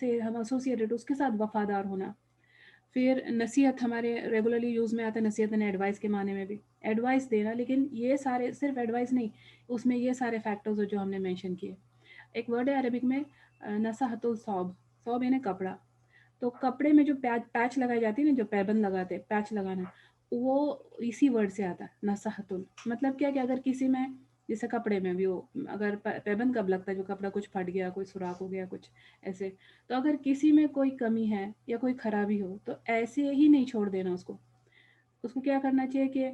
سے ہم ایسوسیٹڈ اس کے ساتھ وفادار ہونا. پھر نصیحت ہمارے ریگولرلی یوز میں آتا ہے نصیحت یعنی ایڈوائس کے معنی میں بھی ایڈوائس دینا, لیکن یہ سارے صرف ایڈوائس نہیں, اس میں یہ سارے فیکٹرز جو ہم نے مینشن کیے. ایک ورڈ ہے عربک میں نصحۃ الصوب, صوب یعنی کپڑا. تو کپڑے میں جو پیچ لگائی جاتی ہے نا, جو پیبند لگاتے پیچ لگانا, وہ اسی ورڈ سے آتا ہے نصحۃ مطلب کیا کہ اگر کسی میں جیسے کپڑے میں بھی ہو, اگر پیبند کب لگتا ہے جو کپڑا کچھ پھٹ گیا, کوئی سوراخ ہو گیا, کچھ ایسے, تو اگر کسی میں کوئی کمی ہے یا کوئی خرابی ہو تو ایسے ہی نہیں چھوڑ دینا اس کو کیا کرنا چاہیے کہ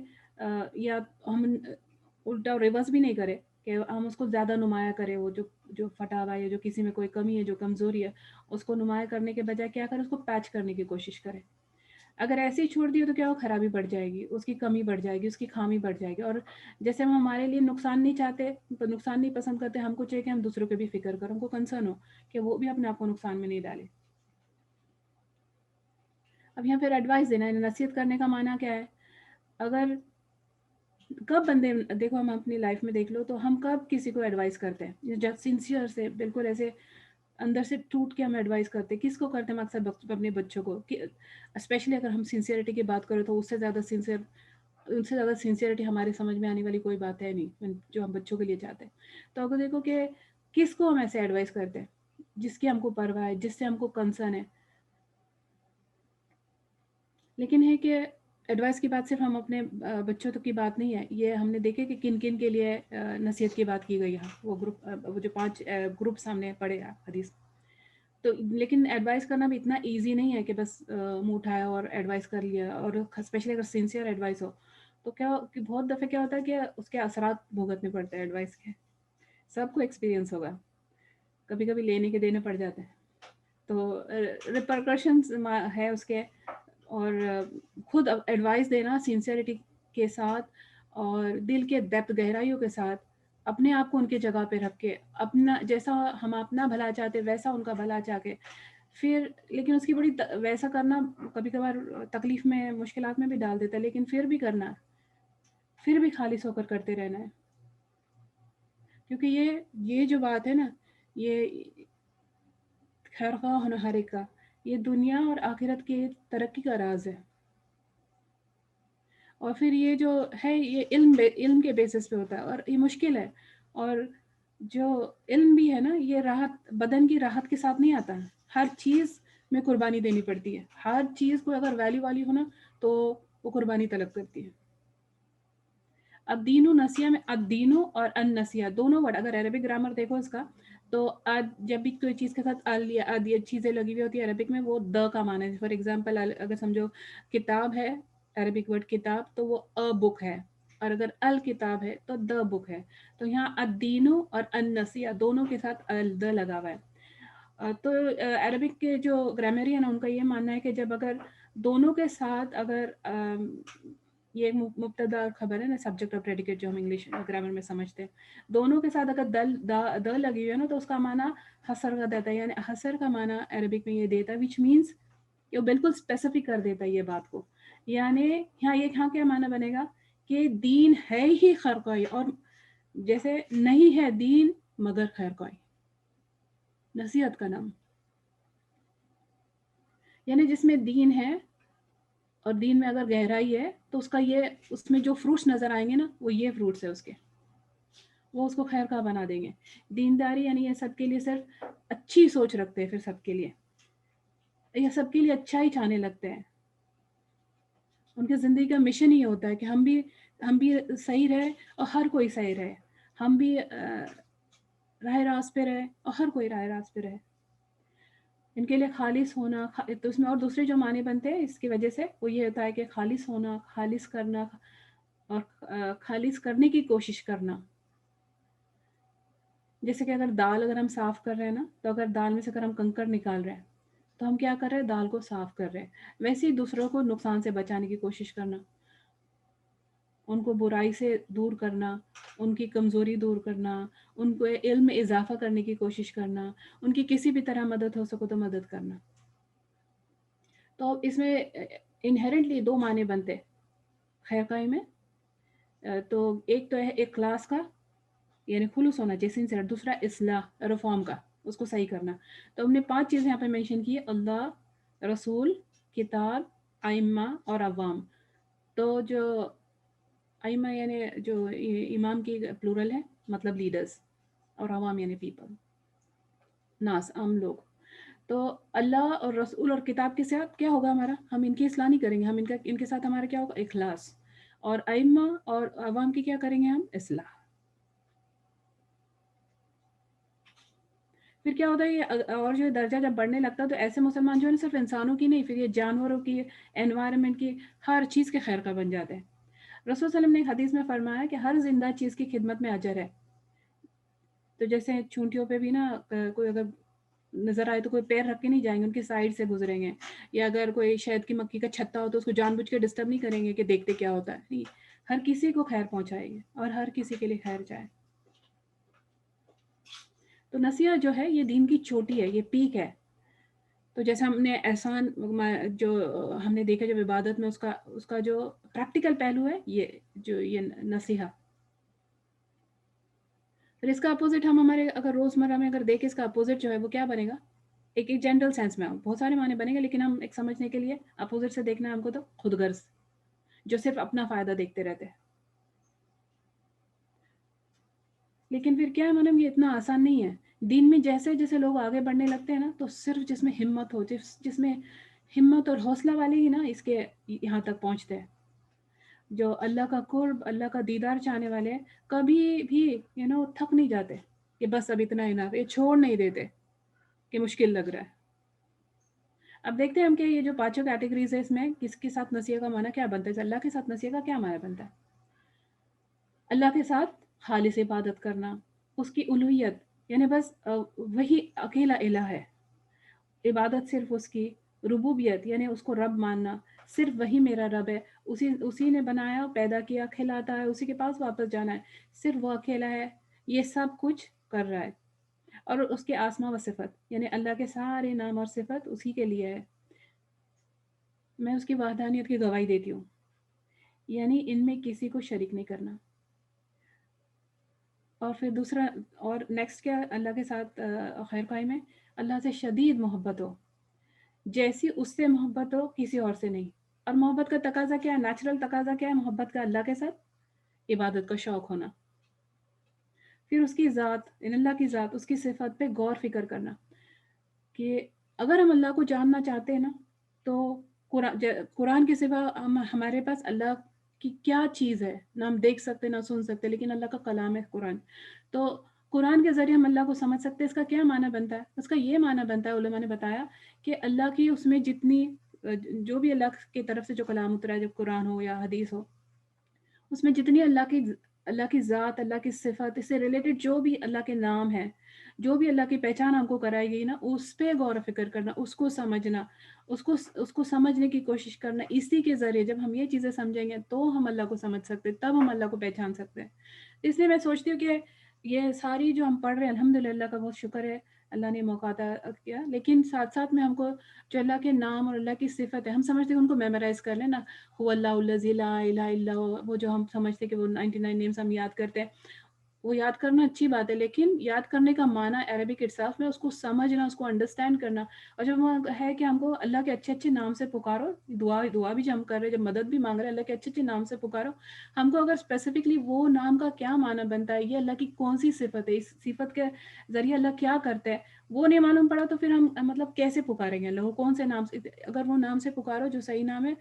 یا ہم الٹا ریورس بھی نہیں کرے کہ ہم اس کو زیادہ نمایاں کریں, وہ جو پھٹا ہوا ہے, جو کسی میں کوئی کمی ہے, جو کمزوری ہے, اس کو نمایاں کرنے کے بجائے کیا کریں, اس کو پیچ کرنے کی کوشش کریں. اگر ایسے ہی چھوڑ دیے تو کیا ہو, خرابی بڑھ جائے گی, اس کی کمی بڑھ جائے گی, اس کی خامی بڑھ جائے گی. اور جیسے ہم ہمارے لیے نقصان نہیں چاہتے, تو نقصان نہیں پسند کرتے, ہم کو چاہیے کہ ہم دوسروں کے بھی فکر کریں, ہم کو کنسرن ہو کہ وہ بھی اپنے آپ کو نقصان میں نہیں ڈالے. اب یہاں پھر ایڈوائس دینا ہے, نصیحت کرنے کا معنی کیا ہے. اگر کب بندے دیکھو, ہم اپنی لائف میں دیکھ لو تو ہم کب کسی کو ایڈوائس کرتے ہیں, جب سنسیئر سے بالکل ایسے اندر سے ٹوٹ کے ہم ایڈوائس کرتے ہیں. کس کو کرتے ہیں, اکثر اپنے بچوں کو, اسپیشلی اگر ہم سنسیئرٹی کی بات کریں تو ان سے زیادہ سنسیئرٹی ہماری سمجھ میں آنے والی کوئی بات ہے نہیں جو ہم بچوں کے لیے چاہتے ہیں. تو اگر دیکھو کہ کس کو ہم ایسے ایڈوائس کرتے ہیں, جس کی ہم کو پرواہ ہے, جس سے ہم کو کنسرن ہے. لیکن ہے کہ ایڈوائس کی بات صرف ہم اپنے بچوں تک کی بات نہیں ہے, یہ ہم نے دیکھے کہ کن کن کے لیے نصیحت کی بات کی گئی ہے. وہ جو 5 گروپس ہم نے پڑھے حدیث. تو لیکن ایڈوائس کرنا بھی اتنا ایزی نہیں ہے کہ بس منہ اٹھایا اور ایڈوائس کر لیا, اور اسپیشلی اگر سنسیئر ایڈوائس ہو تو کیا کہ بہت دفعہ کیا ہوتا ہے کہ اس کے اثرات بھگتنے پڑتے ہیں ایڈوائس کے. سب کو ایکسپیرینس ہوگا, کبھی کبھی لینے کے دینے پڑ جاتے ہیں, تو ریپرکشنز ہے اس کے. اور خود ایڈوائس دینا سنسیئرٹی کے ساتھ اور دل کے ڈیپتھ گہرائیوں کے ساتھ, اپنے آپ کو ان کی جگہ پہ رکھ کے, اپنا جیسا ہم اپنا بھلا چاہتے ویسا ان کا بھلا چاہ کے, پھر لیکن اس کی بڑی ویسا کرنا کبھی کبھار تکلیف میں, مشکلات میں بھی ڈال دیتا ہے, لیکن پھر بھی کرنا, پھر بھی خالص ہو کر کرتے رہنا ہے. کیونکہ یہ جو بات ہے نا, یہ خیرخواہ ہونا ہر ایک کا, یہ دنیا اور آخرت کی ترقی کا راز ہے. اور پھر یہ جو ہے یہ علم کے بیسس پہ ہوتا ہے, اور یہ مشکل ہے. اور جو علم بھی ہے نا, یہ راحت بدن کی راحت کے ساتھ نہیں آتا. ہر چیز میں قربانی دینی پڑتی ہے, ہر چیز کو اگر ویلیو والی ہونا تو وہ قربانی طلب کرتی ہے. الدین و نسیہ میں الدین اور النسیہ دونوں ورڈ, اگر عربک گرامر دیکھو اس کا, تو جب بھی کوئی چیز کے ساتھ ال یا اد یہ چیزیں لگی ہوئی ہوتی ہے عربک میں, وہ د کا معنی ہے. فار ایگزامپل اگر سمجھو کتاب ہے, عربک ورڈ کتاب, تو وہ ا بک ہے, اور اگر الکتاب ہے تو د بک ہے. تو یہاں الدین اور النسیہ دونوں کے ساتھ د لگا ہوا ہے. تو عربک کے جو گرامرین ہیں ان کا یہ ماننا ہے کہ جب اگر دونوں کے ساتھ اگر یہ مبتدا خبر ہے نا, سبجیکٹ اور پریڈیکیٹ جو ہم انگلش گرامر میں سمجھتے ہیں, دونوں کے ساتھ اگر د لگی ہوئی ہے نا, تو اس کا معنی حسر کا دیتا ہے. یعنی حسر کا معنی عربک میں یہ دیتا ہے, وچ مینس کہ وہ بالکل اسپیسیفک کر دیتا ہے یہ بات کو. یعنی یہاں کیا معنی بنے گا کہ دین ہے ہی خیرخواہی, اور جیسے نہیں ہے دین مگر خیرخواہی, نصیحت کا نام. یعنی جس میں دین ہے اور دین میں اگر گہرائی ہے تو اس میں جو فروٹس نظر آئیں گے نا, وہ یہ فروٹس ہے اس کے, وہ اس کو خیر خواہ بنا دیں گے. دینداری یعنی یہ سب کے لیے صرف اچھی سوچ رکھتے ہیں, پھر سب کے لیے یہ سب کے لیے اچھا ہی چاہنے لگتے ہیں. ان کی زندگی کا مشن ہی ہوتا ہے کہ ہم بھی صحیح رہے اور ہر کوئی صحیح رہے, ہم بھی راہ راست پہ رہے اور ہر کوئی راہ راست پہ رہے. ان کے لیے خالص ہونا, تو اس میں اور دوسرے جو معنی بنتے ہیں اس کی وجہ سے, وہ یہ ہوتا ہے کہ خالص ہونا, خالص کرنا, اور خالص کرنے کی کوشش کرنا. جیسے کہ اگر ہم صاف کر رہے ہیں نا, تو اگر دال میں سے اگر ہم کنکر نکال رہے ہیں تو ہم کیا کر رہے ہیں, دال کو صاف کر رہے ہیں. ویسے ہی دوسروں کو نقصان سے بچانے کی کوشش کرنا, ان کو برائی سے دور کرنا, ان کی کمزوری دور کرنا, ان کو علم میں اضافہ کرنے کی کوشش کرنا, ان کی کسی بھی طرح مدد ہو سکو تو مدد کرنا. تو اس میں انہیرنٹلی 2 معنی بنتے خیرخواہی میں. تو ایک تو ہے اخلاص کا, یعنی خلوص ہونا چاہیے, سنسیئر. دوسرا اصلاح, ریفارم کا, اس کو صحیح کرنا. تو ہم نے 5 چیزیں یہاں پہ مینشن کی ہے: اللہ، رسول، کتاب، ائمہ اور عوام. تو جو ائمہ یعنی جو امام کی پلورل ہے، مطلب لیڈرز، اور عوام یعنی پیپل، ناس، عام لوگ. تو اللہ اور رسول اور کتاب کے ساتھ کیا ہوگا ہمارا؟ ہم ان کی اصلاح نہیں کریں گے، ہم ان کے ساتھ ہمارا کیا ہوگا؟ اخلاص. اور ائمہ اور عوام کی کیا کریں گے ہم؟ اصلاح. پھر کیا ہوتا ہے یہ اور جو درجہ جب بڑھنے لگتا ہے تو ایسے مسلمان جو ہے صرف انسانوں کی نہیں، پھر یہ جانوروں کی، انوائرمنٹ کی، ہر چیز کے خیر کا بن جاتے ہیں. رسول صلی اللہ علیہ وسلم نے ایک حدیث میں فرمایا کہ ہر زندہ چیز کی خدمت میں اجر ہے. تو جیسے چونٹیوں پہ بھی نا کوئی اگر نظر آئے تو کوئی پیر رکھ کے نہیں جائیں گے، ان کی سائڈ سے گزریں گے. یا اگر کوئی شہد کی مکھی کا چھتا ہو تو اس کو جان بوجھ کے ڈسٹرب نہیں کریں گے کہ دیکھتے کیا ہوتا ہے. نہیں، ہر کسی کو خیر پہنچائے گی اور ہر کسی کے لیے خیر جائے. تو نصیحت جو ہے یہ دین کی چوٹی ہے، یہ پیک ہے. تو جیسے ہم نے احسان جو ہم نے دیکھا جب عبادت میں اس کا جو پریکٹیکل پہلو ہے یہ نصیحت. پھر اس کا اپوزٹ ہم ہمارے اگر روزمرہ میں اگر دیکھیں، اس کا اپوزٹ جو ہے وہ کیا بنے گا؟ ایک جنرل سینس میں بہت سارے معنی بنے گا، لیکن ہم ایک سمجھنے کے لیے اپوزٹ سے دیکھنا ہے ہم کو. تو خود غرض، جو صرف اپنا فائدہ دیکھتے رہتے ہیں. لیکن پھر کیا ہے مانم، یہ اتنا آسان نہیں ہے. دین میں جیسے جیسے لوگ آگے بڑھنے لگتے ہیں نا، تو صرف جس میں ہمت ہو، جس میں ہمت اور حوصلہ والے ہی نا اس کے یہاں تک پہنچتے ہیں. جو اللہ کا قرب، اللہ کا دیدار چاہنے والے ہیں، کبھی بھی تھک نہیں جاتے کہ بس اب اتنا انف، یہ چھوڑ نہیں دیتے کہ مشکل لگ رہا ہے. اب دیکھتے ہیں ہم کہ یہ جو 5 کیٹیگریز ہے، اس میں کس کے ساتھ نصیحت کا معنی کیا بنتا ہے؟ اللہ کے ساتھ نصیحت کا کیا معنی بنتا ہے؟ اللہ کے ساتھ خالص عبادت کرنا، اس کی الوہیت یعنی بس وہی اکیلا الہ ہے، عبادت صرف اس کی. ربوبیت یعنی اس کو رب ماننا، صرف وہی میرا رب ہے، اسی نے بنایا، پیدا کیا، کھلاتا ہے، اسی کے پاس واپس جانا ہے، صرف وہ اکیلا ہے، یہ سب کچھ کر رہا ہے. اور اس کے اسماء و صفت یعنی اللہ کے سارے نام اور صفت اسی کے لیے ہے. میں اس کی وحدانیت کی گواہی دیتی ہوں، یعنی ان میں کسی کو شریک نہیں کرنا. اور پھر دوسرا اور نیکسٹ کیا اللہ کے ساتھ خیر خواہی میں؟ اللہ سے شدید محبت ہو، جیسی اس سے محبت ہو کسی اور سے نہیں. اور محبت کا تقاضا کیا ہے؟ نیچرل تقاضا کیا ہے محبت کا اللہ کے ساتھ؟ عبادت کا شوق ہونا. پھر اس کی ذات ان اللہ کی ذات، اس کی صفات پہ غور فکر کرنا کہ اگر ہم اللہ کو جاننا چاہتے ہیں نا، تو قرآن کے سوا ہمارے پاس اللہ کی کیا چیز ہے؟ نہ ہم دیکھ سکتے نہ سن سکتے، لیکن اللہ کا کلام ہے قرآن. تو قرآن کے ذریعے ہم اللہ کو سمجھ سکتے ہیں. اس کا کیا معنی بنتا ہے؟ اس کا یہ معنی بنتا ہے، علماء نے بتایا کہ اللہ کی اس میں جتنی جو بھی اللہ کی طرف سے جو کلام اترا ہے، جب قرآن ہو یا حدیث ہو، اس میں جتنی اللہ کی ذات، اللہ کی صفات، اس سے ریلیٹڈ جو بھی اللہ کے نام ہیں، جو بھی اللہ کی پہچان ہم کو کرائی گئی نا، اس پہ غور و فکر کرنا، اس کو سمجھنا، اس کو سمجھنے کی کوشش کرنا. اسی کے ذریعے جب ہم یہ چیزیں سمجھیں گے تو ہم اللہ کو سمجھ سکتے، تب ہم اللہ کو پہچان سکتے ہیں. اس لیے میں سوچتی ہوں کہ یہ ساری جو ہم پڑھ رہے ہیں، الحمدللہ اللہ کا بہت شکر ہے، اللہ نے موقع عطا کیا. لیکن ساتھ ساتھ میں ہم کو جو اللہ کے نام اور اللہ کی صفت ہے، ہم سمجھتے ہیں ان کو میمورائز کر لیں نا، هو اللہ الذی لا الہ الا هو، وہ جو ہم سمجھتے ہیں کہ وہ 99 نیمز ہم یاد کرتے ہیں، وہ یاد کرنا اچھی بات ہے، لیکن یاد کرنے کا معنی عربک اٹسیلف میں اس کو سمجھنا، اس کو انڈرسٹینڈ کرنا. اور جب وہ ہے کہ ہم کو اللہ کے اچھے اچھے نام سے پکارو، دعا بھی جو ہم کر رہے ہیں، جب مدد بھی مانگ رہے ہیں، اللہ کے اچھے اچھے نام سے پکارو. ہم کو اگر اسپیسیفکلی وہ نام کا کیا معنی بنتا ہے، یہ اللہ کی کون سی صفت ہے، اس صفت کے ذریعے اللہ کیا کرتے ہیں، وہ نہیں معلوم پڑا تو پھر ہم مطلب کیسے پکاریں گے اللہ کو؟ کون سے نام سے؟ اگر وہ نام سے پکارو جو صحیح نام ہے،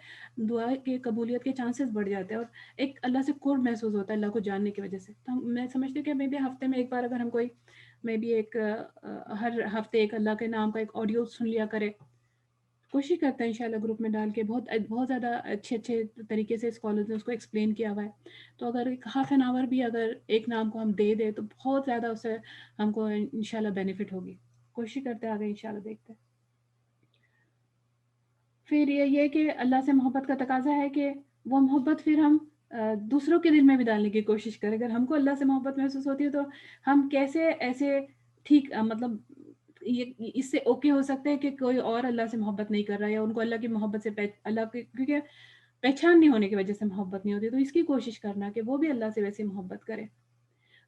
دعا کے قبولیت کے چانسز بڑھ جاتے ہیں، اور ایک اللہ سے قرب محسوس ہوتا ہے اللہ کو جاننے کی وجہ سے. تو میں سمجھتی ہوں کہ میں بھی ہفتے میں ایک بار اگر ہم کوئی میں بھی ایک ہر ہفتے ایک اللہ کے نام کا ایک آڈیو سن لیا کرے. کوشش کرتے ہیں انشاءاللہ گروپ میں ڈال کے، بہت زیادہ اچھے طریقے سے اسکالرز نے اس کو ایکسپلین کیا ہوا ہے. تو اگر ایک ہاف این آور بھی اگر ایک نام کو ہم دے دیں تو بہت زیادہ اس سے ہم کو انشاءاللہ بینیفٹ ہوگی. کوشش کرتے ہیں آگے انشاءاللہ دیکھتے ہیں. پھر یہ کہ اللہ سے محبت کا تقاضا ہے کہ وہ محبت پھر ہم دوسروں کے دل میں بھی ڈالنے کی کوشش کریں. اگر ہم کو اللہ سے محبت محسوس ہوتی ہے تو ہم کیسے ایسے ٹھیک مطلب اس سے اوکے ہو سکتے ہیں کہ کوئی اور اللہ سے محبت نہیں کر رہا ہے، یا ان کو اللہ کی محبت سے اللہ کی کیونکہ پہچان نہیں ہونے کی وجہ سے محبت نہیں ہوتی، تو اس کی کوشش کرنا کہ وہ بھی اللہ سے ویسے محبت کرے.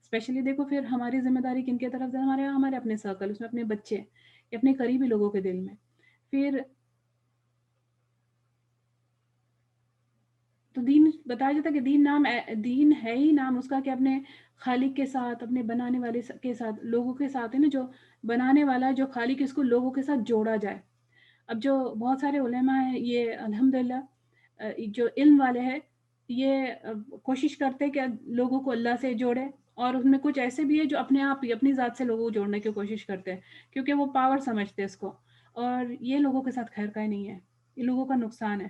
اسپیشلی دیکھو پھر ہماری ذمہ داری کن کی طرف سے، ہمارے اپنے سرکل، اس میں اپنے بچے یا اپنے قریبی لوگوں کے دل میں. پھر تو دین بتایا جاتا ہے کہ دین ہے ہی نام اس کا کہ اپنے خالق کے ساتھ، اپنے بنانے والے کے ساتھ، لوگوں کے ساتھ ہے نا، جو بنانے والا جو خالق اس کو لوگوں کے ساتھ جوڑا جائے. اب جو بہت سارے علماء ہیں یہ الحمدللہ جو علم والے ہیں یہ کوشش کرتے کہ لوگوں کو اللہ سے جوڑے، اور ان میں کچھ ایسے بھی ہے جو اپنے آپ ہی اپنی ذات سے لوگوں کو جوڑنے کی کوشش کرتے ہیں کیونکہ وہ پاور سمجھتے ہیں اس کو، اور یہ لوگوں کے ساتھ خیر کا ہی نہیں ہے، یہ لوگوں کا نقصان ہے.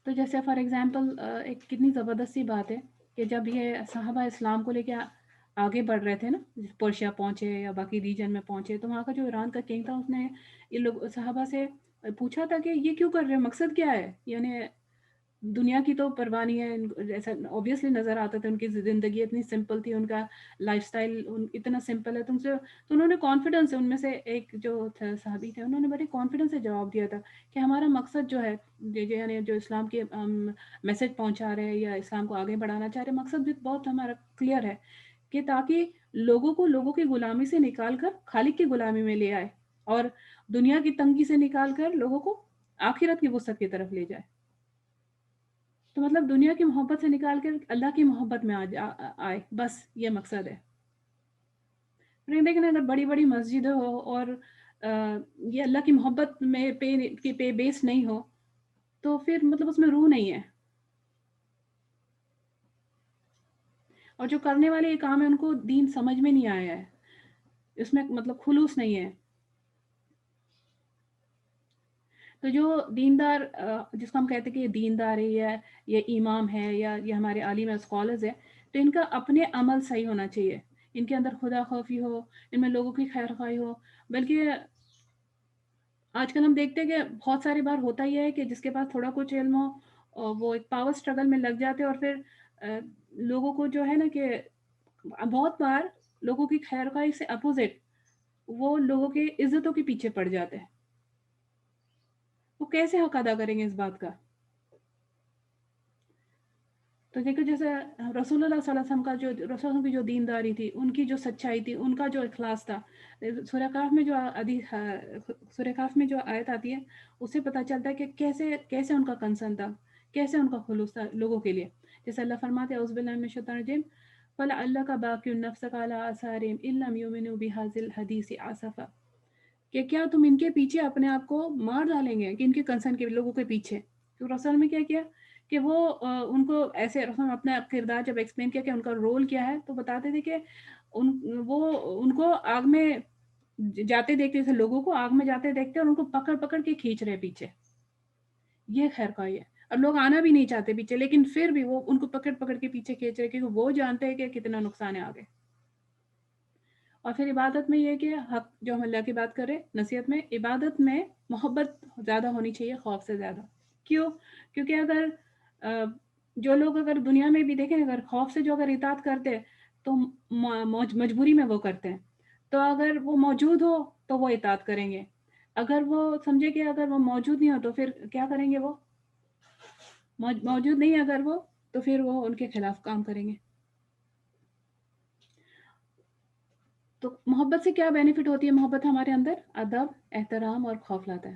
تو جیسے فار ایگزامپل ایک کتنی زبردست سی بات ہے کہ جب یہ صحابہ اسلام کو لے کے آگے بڑھ رہے تھے نا، پرشیا پہنچے یا باقی ریجن میں پہنچے، تو وہاں کا جو ایران کا کنگ تھا اس نے یہ لوگ صحابہ سے پوچھا تھا کہ یہ کیوں کر رہے ہیں، مقصد کیا ہے. یعنی دنیا کی تو پرواہ نہیں ہے، جیسا اوبیسلی نظر آتا تھا ان کی زندگی اتنی سمپل تھی، ان کا لائف سٹائل اتنا سمپل ہے. تو انہوں نے کانفیڈنس سے، ان میں سے ایک جو صحابی تھے انہوں نے بڑے کانفیڈنس سے جواب دیا تھا کہ ہمارا مقصد جو ہے، یعنی جو اسلام کے میسج پہنچا رہے ہیں یا اسلام کو آگے بڑھانا چاہ رہے، مقصد بھی بہت ہمارا کلیئر ہے کہ تاکہ لوگوں کو لوگوں کی غلامی سے نکال کر خالق کی غلامی میں لے آئے، اور دنیا کی تنگی سے نکال کر لوگوں کو آخرت کی وسعت کی طرف لے جائے. تو مطلب دنیا کی محبت سے نکال کر اللہ کی محبت میں آئے، بس یہ مقصد ہے. لیکن اگر بڑی بڑی مسجد ہو اور یہ اللہ کی محبت میں پہ بیس نہیں ہو تو پھر مطلب اس میں روح نہیں ہے، اور جو کرنے والے یہ کام ہے ان کو دین سمجھ میں نہیں آیا ہے، اس میں مطلب خلوص نہیں ہے. تو جو دیندار جس کو ہم کہتے ہیں کہ یہ دیندار ہے یا یہ امام ہے یا یہ ہمارے عالم اسکالرز ہیں، تو ان کا اپنے عمل صحیح ہونا چاہیے، ان کے اندر خدا خوفی ہو، ان میں لوگوں کی خیر خواہی ہو. بلکہ آج کل ہم دیکھتے ہیں کہ بہت ساری بار ہوتا ہی ہے کہ جس کے پاس تھوڑا کچھ علم ہو وہ ایک پاور سٹرگل میں لگ جاتے ہیں، اور پھر لوگوں کو جو ہے نا کہ بہت بار لوگوں کی خیر خواہی سے اپوزٹ وہ لوگوں کے عزتوں کے پیچھے پڑ جاتے ہیں. وہ کیسے حق ادا کریں گے اس بات کا؟ تو دیکھو جیسے رسول اللہ صلی اللہ علیہ وسلم کا جو رسول کی جو دینداری تھی، ان کی جو سچائی تھی، ان کا جو اخلاص تھا، سورہ کہف میں جو سورہ کہف میں جو آیت آتی ہے اس سے پتہ چلتا ہے کہ کیسے کیسے ان کا کنسرن تھا، کیسے ان کا خلوص تھا لوگوں کے لیے. جیسے اللہ فرماتے ہیں اعوذ باللہ من الشیطان الرجیم فَلَعَلَّكَ بَاخِعٌ نَفْسَكَ عَلَىٰ آثَارِهِمْ إِن لَّمْ يُؤْمِنُوا بِهَٰذِا الْحَدِيثِ آسَفًا، کہ کیا تم ان کے پیچھے اپنے آپ کو مار ڈالیں گے کہ ان کے کنسرن کے لوگوں کے پیچھے. تو رسول میں کیا کیا کہ وہ ان کو ایسے رسول اپنا کردار جب ایکسپلین کیا کہ ان کا رول کیا ہے تو بتاتے تھے کہ وہ ان کو آگ میں جاتے دیکھتے تھے، لوگوں کو آگ میں جاتے دیکھتے اور ان کو پکڑ پکڑ کے کھینچ رہے پیچھے. یہ خیر خواہی ہے، اور لوگ آنا بھی نہیں چاہتے پیچھے، لیکن پھر بھی وہ ان کو پکڑ پکڑ کے پیچھے کھینچ رہے کیونکہ وہ جانتے ہیں کہ کتنا نقصان ہے آگے. اور پھر عبادت میں یہ کہ حق جو ہم اللہ کی بات کریں نصیحت میں، عبادت میں محبت زیادہ ہونی چاہیے خوف سے زیادہ. کیوں؟ کیونکہ اگر جو لوگ اگر دنیا میں بھی دیکھیں اگر خوف سے جو اگر اطاعت کرتے تو مجبوری میں وہ کرتے ہیں، تو اگر وہ موجود ہو تو وہ اطاعت کریں گے، اگر وہ سمجھے کہ اگر وہ موجود نہیں ہو تو پھر کیا کریں گے، وہ موجود نہیں اگر وہ تو پھر وہ ان کے خلاف کام کریں گے. تو محبت سے کیا بینیفٹ ہوتی ہے؟ محبت ہمارے اندر ادب، احترام اور خوف لاتا ہے.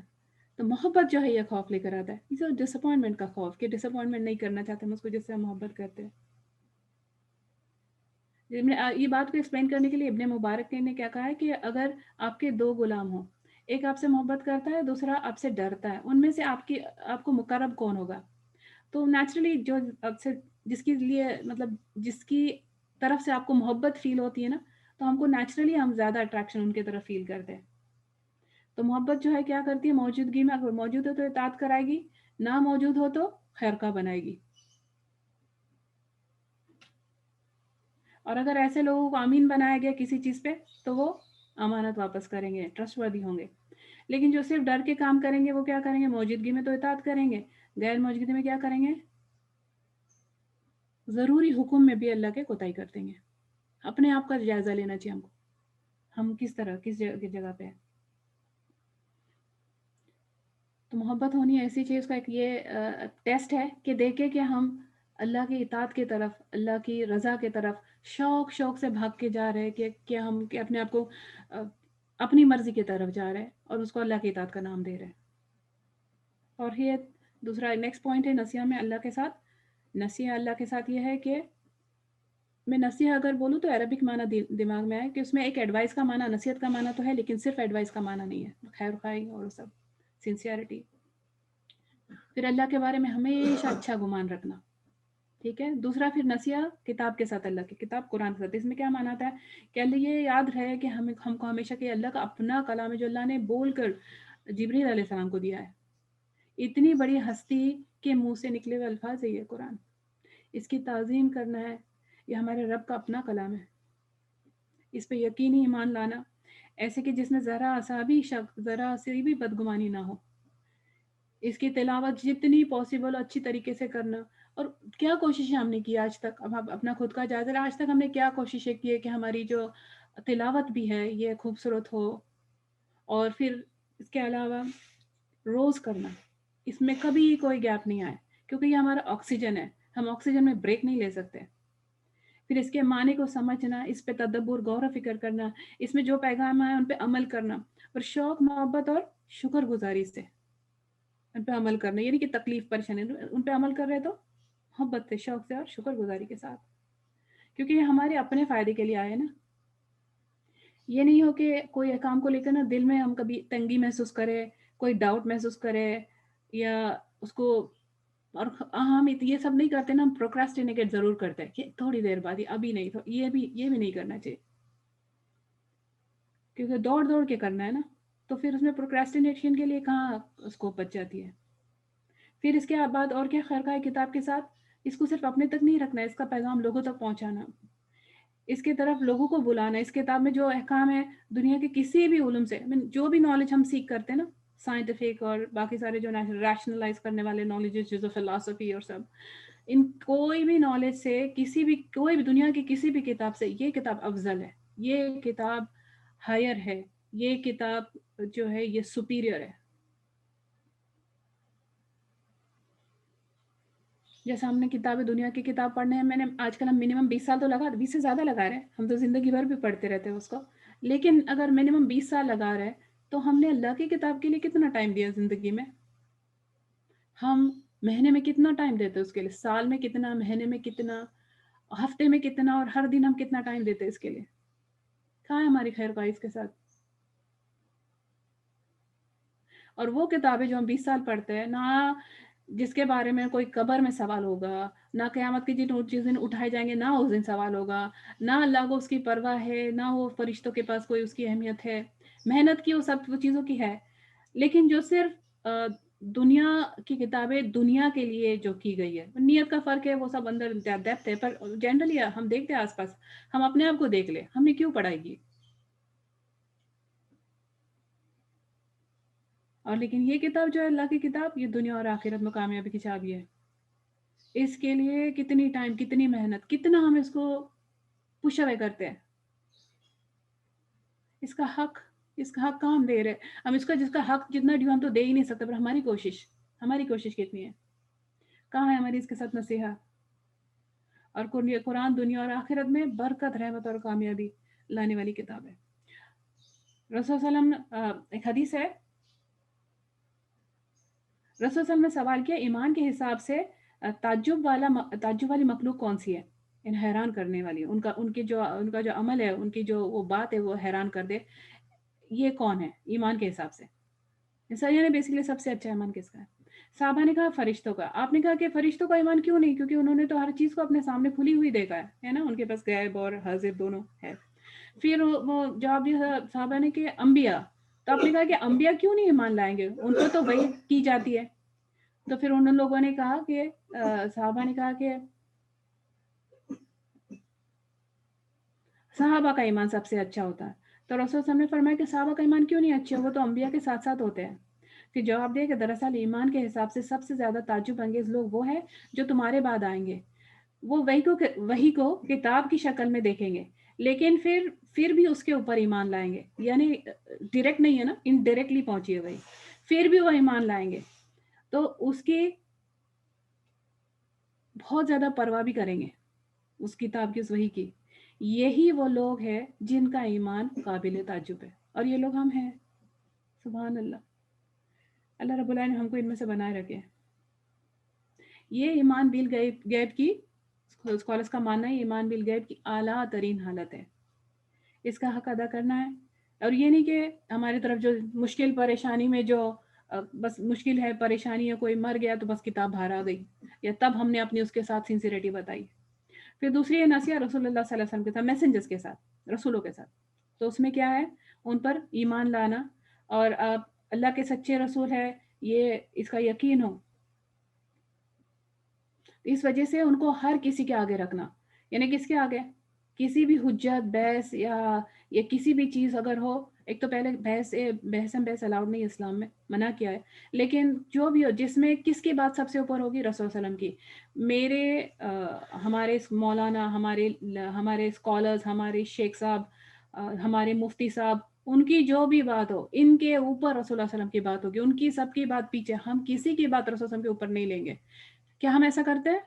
تو محبت جو ہے یہ خوف لے کر آتا ہے، یہ ڈس اپوائنٹمنٹ کا خوف کہ ڈس اپوائنٹمنٹ نہیں کرنا چاہتے ہم اس کو جس سے ہم محبت کرتے ہیں. یہ بات کو ایکسپلین کرنے کے لیے ابن مبارک نے کیا کہا ہے کہ اگر آپ کے دو غلام ہوں، ایک آپ سے محبت کرتا ہے، دوسرا آپ سے ڈرتا ہے، ان میں سے آپ کو مقرب کون ہوگا؟ تو نیچرلی جو آپ سے جس کے لیے مطلب جس کی طرف سے آپ کو محبت فیل ہوتی ہے نا، تو ہم کو نیچرلی ہم زیادہ اٹریکشن ان کی طرف فیل کرتے ہیں. تو محبت جو ہے کیا کرتی ہے؟ موجودگی میں اگر موجود ہو تو اطاعت کرائے گی، نہ موجود ہو تو خیر کا بنائے گی. اور اگر ایسے لوگوں کو امین بنایا گیا کسی چیز پہ تو وہ امانت واپس کریں گے، ٹرسٹ وردی ہوں گے. لیکن جو صرف ڈر کے کام کریں گے وہ کیا کریں گے؟ موجودگی میں تو اطاعت کریں گے، غیر موجودگی میں کیا کریں گے؟ ضروری حکم میں بھی اللہ کے کوتاہی کر دیں گے. اپنے آپ کا جائزہ لینا چاہیے ہم کو، ہم کس طرح کس جگہ پہ ہیں. تو محبت ہونی ایسی چیز کا ایک یہ ٹیسٹ ہے کہ دیکھے کہ ہم اللہ کی اطاعت کی طرف، اللہ کی رضا کی طرف شوق سے بھاگ کے جا رہے ہیں کہ ہم کہ اپنے آپ کو اپنی مرضی کی طرف جا رہے ہیں اور اس کو اللہ کی اطاعت کا نام دے رہے ہیں. اور یہ دوسرا نیکسٹ پوائنٹ ہے نصیحہ میں اللہ کے ساتھ. نصیحہ اللہ کے ساتھ یہ ہے کہ میں نصیحہ اگر بولوں تو عربک معنی دماغ میں آئے کہ اس میں ایک ایڈوائس کا معنی، نصیحت کا معنی تو ہے لیکن صرف ایڈوائس کا معنی نہیں ہے، خیر خواہی اور سب سنسیئرٹی. پھر اللہ کے بارے میں ہمیشہ اچھا گمان رکھنا. ٹھیک ہے. دوسرا پھر نصیحہ کتاب کے ساتھ، اللہ کی کتاب قرآن کے ساتھ. اس میں کیا مانا آتا ہے کہ اللہ یہ یاد رہے کہ ہم کو ہمیشہ کہ اللہ کا اپنا کلام ہے جو اللہ نے بول کر جبریل علیہ السلام کو دیا ہے. اتنی بڑی ہستی کے منہ سے نکلے ہوئے الفاظ ہے یہ قرآن. اس کی تعظیم کرنا ہے. یہ ہمارے رب کا اپنا کلام ہے. اس پہ یقینی ایمان لانا ایسے کہ جس میں ذرا سا بھی شک، ذرا سی بھی بدگمانی نہ ہو. اس کی تلاوت جتنی پاسبل اچھی طریقے سے کرنا. اور کیا کوششیں ہم نے کی آج تک، اب اپنا خود کا جائزہ، آج تک ہم نے کیا کوششیں کی ہے کہ ہماری جو تلاوت بھی ہے یہ خوبصورت ہو. اور پھر اس کے علاوہ روز کرنا، اس میں کبھی کوئی گیپ نہیں آئے کیونکہ یہ ہمارا آکسیجن ہے. ہم آکسیجن میں بریک نہیں لے سکتے. پھر اس کے معنی کو سمجھنا، اس پہ تدبر، غور و فکر کرنا، اس میں جو پیغام آئے ان پہ عمل کرنا، اور شوق، محبت اور شکر گزاری سے ان پہ عمل کرنا. یعنی کہ تکلیف، پریشانی ان پہ عمل کر رہے تو محبت سے، شوق سے اور شکر گزاری کے ساتھ، کیونکہ یہ ہمارے اپنے فائدے کے لیے آئے نا. یہ نہیں ہو کہ کوئی کام کو لے کر نا دل میں ہم کبھی تنگی محسوس کرے، کوئی ڈاؤٹ محسوس کرے، یا اس کو، اور ہم یہ سب نہیں کرتے نا. ہم پروکراسٹینیٹ ضرور کرتے ہیں کہ تھوڑی دیر بعد ہی، ابھی نہیں. تو یہ بھی نہیں کرنا چاہیے کیونکہ دوڑ کے کرنا ہے نا. تو پھر اس میں پروکراسٹینیشن کے لیے کہاں اسکوپ بچ جاتی ہے. پھر اس کے بعد اور کیا، خرقہ کتاب کے ساتھ اس کو صرف اپنے تک نہیں رکھنا ہے، اس کا پیغام لوگوں تک پہنچانا، اس کی طرف لوگوں کو بلانا. اس کتاب میں جو احکام ہے دنیا کے کسی بھی علوم سے، جو بھی نالج ہم سیکھ کرتے ہیں نا، سائنٹیفک اور باقی سارے جو ریشنلائز کرنے والے نالجز جیسے فلسفی اور سب، ان کوئی بھی نالج سے، کوئی بھی دنیا کی کسی بھی کتاب سے یہ کتاب افضل ہے، یہ کتاب ہائر ہے، یہ کتاب جو ہے یہ سپیریئر ہے. جیسے ہم نے کتابیں، دنیا کی کتاب پڑھنے ہیں، میں نے آج کل ہم منیمم 20 سال تو 20 سے زیادہ لگا رہے ہیں. ہم تو زندگی بھر بھی پڑھتے رہتے ہیں اس کو. لیکن اگر منیمم 20 سال لگا رہے تو ہم نے اللہ کی کتاب کے لیے کتنا ٹائم دیا زندگی میں؟ ہم مہینے میں کتنا ٹائم دیتے اس کے لیے، سال میں کتنا، مہینے میں کتنا، ہفتے میں کتنا، اور ہر دن ہم کتنا ٹائم دیتے اس کے لیے؟ کہاں ہے ہماری خیر خواہی اس کے ساتھ؟ اور وہ کتابیں جو ہم 20 سال پڑھتے ہیں نہ، جس کے بارے میں کوئی قبر میں سوال ہوگا، نہ قیامت کے جس دن اٹھائے جائیں گے نہ اس دن سوال ہوگا، نہ اللہ کو اس کی پرواہ ہے، نہ وہ فرشتوں کے پاس کوئی اس کی اہمیت ہے. محنت کی وہ سب چیزوں کی ہے، لیکن جو صرف دنیا کی کتابیں دنیا کے لیے جو کی گئی ہے، نیت کا فرق ہے، وہ سب اندر ڈیپتھ ہے. پر جنرلی ہم دیکھتے ہیں آس پاس، ہم اپنے آپ کو دیکھ لیں، ہم نے کیوں پڑھائی کی؟ اور لیکن یہ کتاب جو ہے اللہ کی کتاب، یہ دنیا اور آخرت میں کامیابی کی چابی ہے. اس کے لیے کتنی ٹائم، کتنی محنت، کتنا ہم اس کو پش اوے کرتے ہیں. اس کا حق، اس کا حق کہاں ہم دے رہے؟ ہم اس کا، جس کا حق جتنا ڈیو ہم تو دے ہی نہیں سکتے. پر ہماری کوشش کتنی ہے؟ کہاں ہے ہماری اس کے ساتھ نصیحت؟ اور قرآن دنیا اور آخرت میں برکت، رحمت اور کامیابی لانے والی کتاب ہے. رسول صلی اللہ علیہ وسلم، ایک حدیث ہے، رسول صلی اللہ علیہ وسلم نے سوال کیا ایمان کے حساب سے تعجب والی مخلوق کون سی ہے؟ ان حیران کرنے والی، ان کا جو عمل ہے، ان کی جو وہ بات ہے وہ حیران کر دے، یہ کون ہے ایمان کے حساب سے؟ نے بیسیکلی سب سے اچھا ایمان کس کا ہے؟ صحابہ نے کہا فرشتوں کا. آپ نے کہا کہ فرشتوں کا ایمان کیوں نہیں؟ کیونکہ انہوں نے تو ہر چیز کو اپنے سامنے کھلی ہوئی دیکھا ہے نا، ان کے پاس غیب اور حاضر دونوں ہے. پھر وہ جواب دیا صحابہ نے کہ انبیاء. تو آپ نے کہا کہ انبیاء کیوں نہیں ایمان لائیں گے، ان کو تو وحی کی جاتی ہے. تو پھر ان لوگوں نے کہا کہ صحابہ نے کہا کہ صحابہ کا ایمان سب سے اچھا ہوتا ہے. تو رسول صلی اللہ علیہ وسلم نے فرمایا کہ صحابہ کا ایمان کیوں نہیں اچھا، وہ تو انبیاء کے ساتھ ساتھ ہوتے ہیں. پھر جواب دیا کہ دراصل ایمان کے حساب سے سب سے زیادہ تعجب انگیز لوگ وہ ہیں جو تمہارے بعد آئیں گے. وہ وحی کو کتاب کی شکل میں دیکھیں گے، لیکن پھر بھی اس کے اوپر ایمان لائیں گے. یعنی ڈائریکٹ نہیں ہے نا، انڈائریکٹلی پہنچی ہے وہی، پھر بھی وہ ایمان لائیں گے. تو اس کی بہت زیادہ پرواہ بھی کریں گے اس کتاب کی، اس وحی کی. یہی وہ لوگ ہیں جن کا ایمان قابل تعجب ہے، اور یہ لوگ ہم ہیں. سبحان اللہ. اللہ رب العالمین ہم کو ان میں سے بنائے رکھے. یہ ایمان غیب کی اسکالرس کا ماننا ہے، ایمان بالغیب کی اعلیٰ ترین حالت ہے. اس کا حق ادا کرنا ہے. اور یہ نہیں کہ ہماری طرف جو مشکل پریشانی میں جو بس مشکل ہے، پریشانی ہے، کوئی مر گیا تو بس کتاب باہر آ گئی، یا تب ہم نے اپنی اس کے ساتھ سنسیریٹی بتائی. پھر دوسری ہے نصیحت رسول اللہ صلی اللہ علیہ وسلم کے ساتھ، میسنجرز کے ساتھ، رسولوں کے ساتھ. تو اس میں کیا ہے؟ ان پر ایمان لانا، اور آپ اللہ کے سچے رسول ہے یہ اس کا یقین ہو. اس وجہ سے ان کو ہر کسی کے آگے رکھنا. یعنی کس کے آگے؟ کسی بھی حجت، بحث یا کسی بھی چیز اگر ہو. ایک تو پہلے بحث الاؤڈ نہیں، اسلام میں منع کیا ہے. لیکن جو بھی ہو، جس میں کس کی بات سب سے اوپر ہوگی؟ رسول صلی اللہ علیہ وسلم کی. ہمارے مولانا، ہمارے اسکالرز، ہمارے شیخ صاحب، ہمارے مفتی صاحب، ان کی جو بھی بات ہو، ان کے اوپر رسول اللہ صلی اللہ علیہ وسلم کی بات ہوگی. ان کی سب کی بات پیچھے، ہم کسی کی بات رسول صلی اللہ علیہ وسلم کے اوپر نہیں لیں گے. کیا ہم ایسا کرتے ہیں؟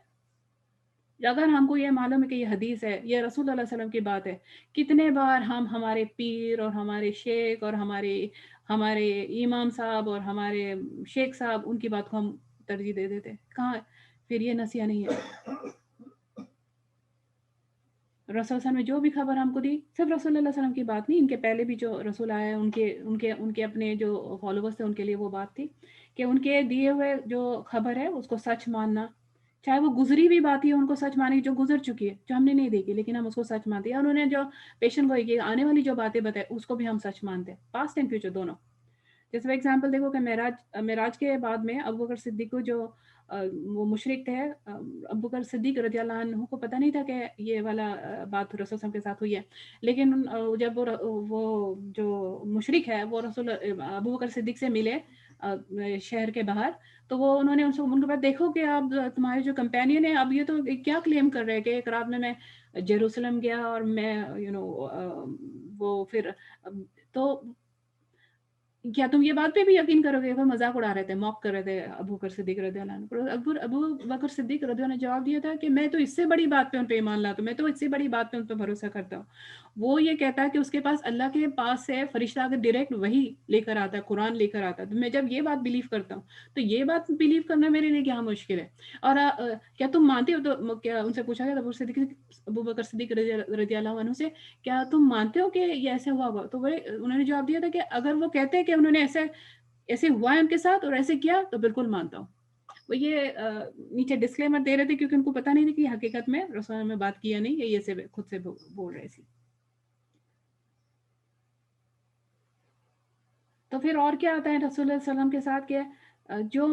اگر ہم کو یہ معلوم ہے کہ یہ حدیث ہے، یہ رسول اللہ علیہ وسلم کی بات ہے، کتنے بار ہم ہمارے پیر اور ہمارے شیخ اور ہمارے امام صاحب اور ہمارے شیخ صاحب، ان کی بات کو ہم ترجیح دے دیتے. کہاں؟ پھر یہ نصیحت نہیں ہے. رسول صلی اللہ علیہ وسلم نے جو بھی خبر ہم کو دی، صرف رسول اللہ علیہ وسلم کی بات نہیں، ان کے پہلے بھی جو رسول آئے ہیں، ان کے اپنے جو فالوورز تھے، ان کے لیے وہ بات تھی کہ ان کے دیے ہوئے جو خبر ہے اس کو سچ ماننا. چاہے وہ گزری بھی بات ہی ان کو سچ ماننے کی، جو گزر چکی ہے، جو ہم نے نہیں دیکھی لیکن ہم اس کو سچ مانتے ہیں. اور انہوں نے جو پیشن گوئی کی، آنے والی جو باتیں بتائے، اس کو بھی ہم سچ مانتے ہیں، پاسٹ اینڈ فیوچر دونوں. جیسے ایگزامپل دیکھو کہ معراج کے بعد میں ابو بکر صدیق کو جو وہ مشرک تھے، ابو بکر صدیق رضی اللہ عنہ کو پتہ نہیں تھا کہ یہ والا بات رسول صلی اللہ علیہ وسلم کے ساتھ ہوئی ہے. لیکن جب وہ جو مشرک ہے وہ رسول ابو بکر صدیق سے ملے شہر کے باہر، تو وہ انہوں نے ان کے بعد دیکھو کہ اب تمہارے جو کمپینین ہے، اب یہ تو کیا کلیم کر رہے ہیں کہ ایک رات میں جیروسلم گیا اور میں وہ پھر تو کیا تم یہ بات پہ بھی یقین کرو گے؟ وہ مذاق اڑا رہے تھے، موک کر رہے تھے ابو بکر صدیق رضی اللہ عنہ. ابو بکر صدیق رضی اللہ عنہ نے جواب دیا تھا کہ میں تو اس سے بڑی بات پہ ان پہ ایمان لاتا ہوں، میں تو اس سے بڑی بات پہ ان پہ بھروسہ کرتا ہوں. وہ یہ کہتا ہے کہ اس کے پاس اللہ کے پاس سے فرشتہ اگر ڈائریکٹ وہی لے کر آتا ہے، قرآن لے کر آتا ہے، تو میں جب یہ بات بلیو کرتا ہوں تو یہ بات بلیو کرنا میرے لیے کیا مشکل ہے. اور کیا تم مانتے ہو؟ تو کیا ان سے پوچھا گیا ابو بکر صدیق رضی اللہ عنہ سے، کیا تم مانتے ہو کہ یہ ایسے ہوا ہوگا؟ تو انہوں نے جواب دیا تھا کہ اگر وہ کہتے ہیں کہ انہوں نے ایسے ہوا ہے ان کے ساتھ اور ایسے کیا، تو بالکل مانتا ہوں. وہ یہ نیچے ڈسکلیمر دے رہے تھے کیونکہ ان کو پتہ نہیں تھا کہ حقیقت میں رسول میں بات کیا نہیں، یہ سے خود سے بول رہے تھے. تو پھر اور کیا آتا ہے رسول اللہ صلی اللہ علیہ وسلم کے ساتھ کہ جو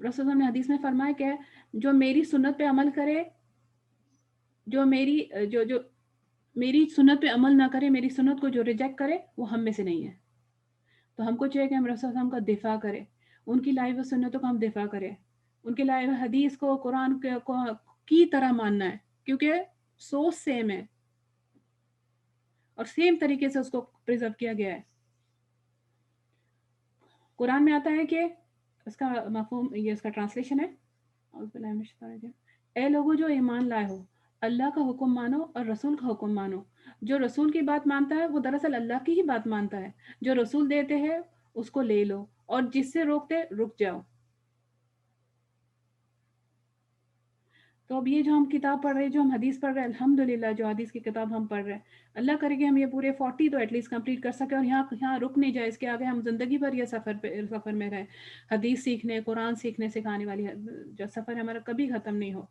رسول اللہ نے حدیث میں فرمایا کہ جو میری سنت پہ عمل کرے، جو میری سنت پہ عمل نہ کرے، میری سنت کو جو ریجیکٹ کرے، وہ ہم میں سے نہیں ہے. تو ہم کو چاہیے کہ ہم رسول اللہ کا دفاع کریں، ان کی لائی ہوئی سنتوں کا ہم دفاع کریں، ان کی لائی ہوئی حدیث کو قرآن کی طرح ماننا ہے، کیونکہ سوچ سیم ہے اور سیم طریقے سے اس کو پریزرو کیا گیا ہے. قرآن میں آتا ہے کہ اس کا مفہوم، یہ اس کا ٹرانسلیشن ہے، اے لوگوں جو ایمان لائے ہو، اللہ کا حکم مانو اور رسول کا حکم مانو. جو رسول کی بات مانتا ہے وہ دراصل اللہ کی ہی بات مانتا ہے. جو رسول دیتے ہیں اس کو لے لو، اور جس سے روکتے رک جاؤ. تو اب یہ جو ہم کتاب پڑھ رہے ہیں، جو ہم حدیث پڑھ رہے ہیں، الحمدللہ جو حدیث کی کتاب ہم پڑھ رہے ہیں، اللہ کرے کہ ہم یہ پورے 40 تو ایٹ لیسٹ کمپلیٹ کر سکیں، اور یہاں رک نہیں جائے. اس کے آگے ہم زندگی بھر یہ سفر میں رہیں، حدیث سیکھنے، قرآن سیکھنے سکھانے والی جو سفر ہمارا کبھی ختم نہیں ہو.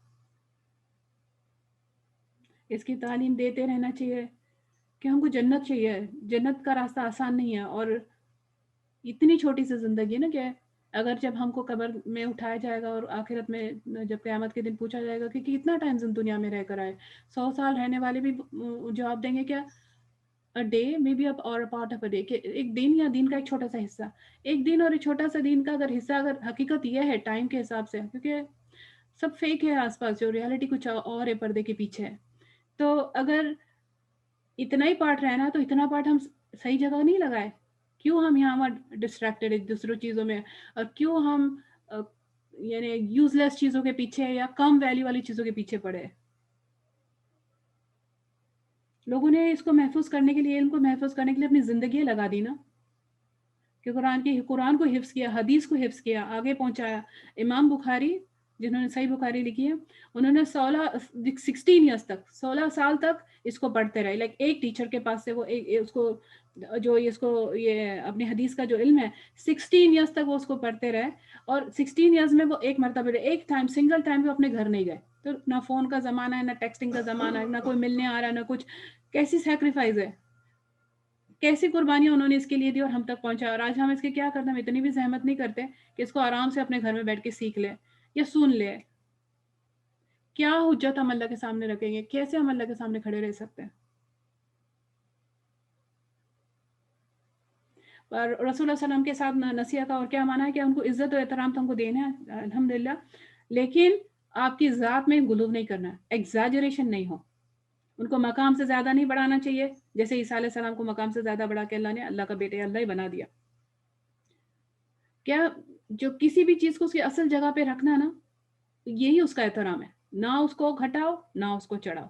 اس کی تعلیم دیتے رہنا چاہیے کہ ہم کو جنت چاہیے. جنت کا راستہ آسان نہیں ہے، اور اتنی چھوٹی سی زندگی ہے نا کہ اگر جب ہم کو قبر میں اٹھایا جائے گا اور آخرت میں جب قیامت کے دن پوچھا جائے گا کہ کتنا ٹائم دنیا میں رہ کر آئے، 100 سال رہنے والے بھی جواب دیں گے کیا؟ a day maybe or a part of a day، کہ ایک دن یا دن کا ایک چھوٹا سا حصہ. ایک دن اور ایک چھوٹا سا دن کا اگر حصہ، اگر حقیقت یہ ہے ٹائم کے حساب سے، کیونکہ سب فیک ہے آس پاس، جو ریالٹی کچھ اور ہے پردے کے پیچھے ہے. تو اگر اتنا ہی پارٹ رہنا تو اتنا پارٹ ہم صحیح جگہ نہیں لگائے. کیوں ہم یہاں ڈسٹریکٹڈ ہے دوسروں چیزوں میں، اور کیوں ہم یعنی یوز لیس چیزوں کے پیچھے یا کم ویلیو والی چیزوں کے پیچھے پڑے. لوگوں نے اس کو محفوظ کرنے کے لیے، علم کو محفوظ کرنے کے لیے اپنی زندگی لگا دی نا، کہ قرآن کو حفظ کیا، حدیث کو حفظ کیا، آگے پہنچایا. امام بخاری جنہوں نے صحیح بخاری لکھی ہے، انہوں نے 16 تک 16 سال تک اس کو پڑھتے رہے. لائک ایک ٹیچر کے پاس سے وہ اس کو جو یہ اپنی حدیث کا جو علم ہے 16 ایئرس تک وہ اس کو پڑھتے رہے. اور 16 ایئرس میں وہ ایک مرتبہ ایک ٹائم سنگل ٹائم وہ اپنے گھر نہیں گئے. تو نہ فون کا زمانہ ہے، نہ ٹیکسٹنگ کا زمانہ ہے، نہ کوئی ملنے آ رہا ہے، نہ کچھ. کیسی سیکریفائز ہے، کیسی قربانیاں انہوں نے اس کے لیے دی اور ہم تک پہنچا. اور آج ہم اس کے کیا کرتے ہیں، ہم اتنی بھی زحمت نہیں کرتے کہ اس کو آرام سے اپنے گھر میں بیٹھ کے سیکھ لے یا سن لے. کیا حجت ہم اللہ کے سامنے رکھیں گے، کیسے ہم اللہ کے سامنے کھڑے رہ سکتے ہیں. اور رسول اللہ صلی اللہ علیہ وسلم کے ساتھ نصیحت کا اور کیا مانا ہے کہ ان کو عزت و احترام تو ہم کو دینا ہے الحمدللہ، لیکن آپ کی ذات میں غلو نہیں کرنا ہے، ایگزاجریشن نہیں ہو. ان کو مقام سے زیادہ نہیں بڑھانا چاہیے، جیسے عیسیٰ علیہ السلام کو مقام سے زیادہ بڑھا کے اللہ نے اللہ کا بیٹے اللہ ہی بنا دیا. کیا جو کسی بھی چیز کو اس کی اصل جگہ پہ رکھنا نا، یہی اس کا احترام ہے. نہ اس کو گھٹاؤ نہ اس کو چڑھاؤ.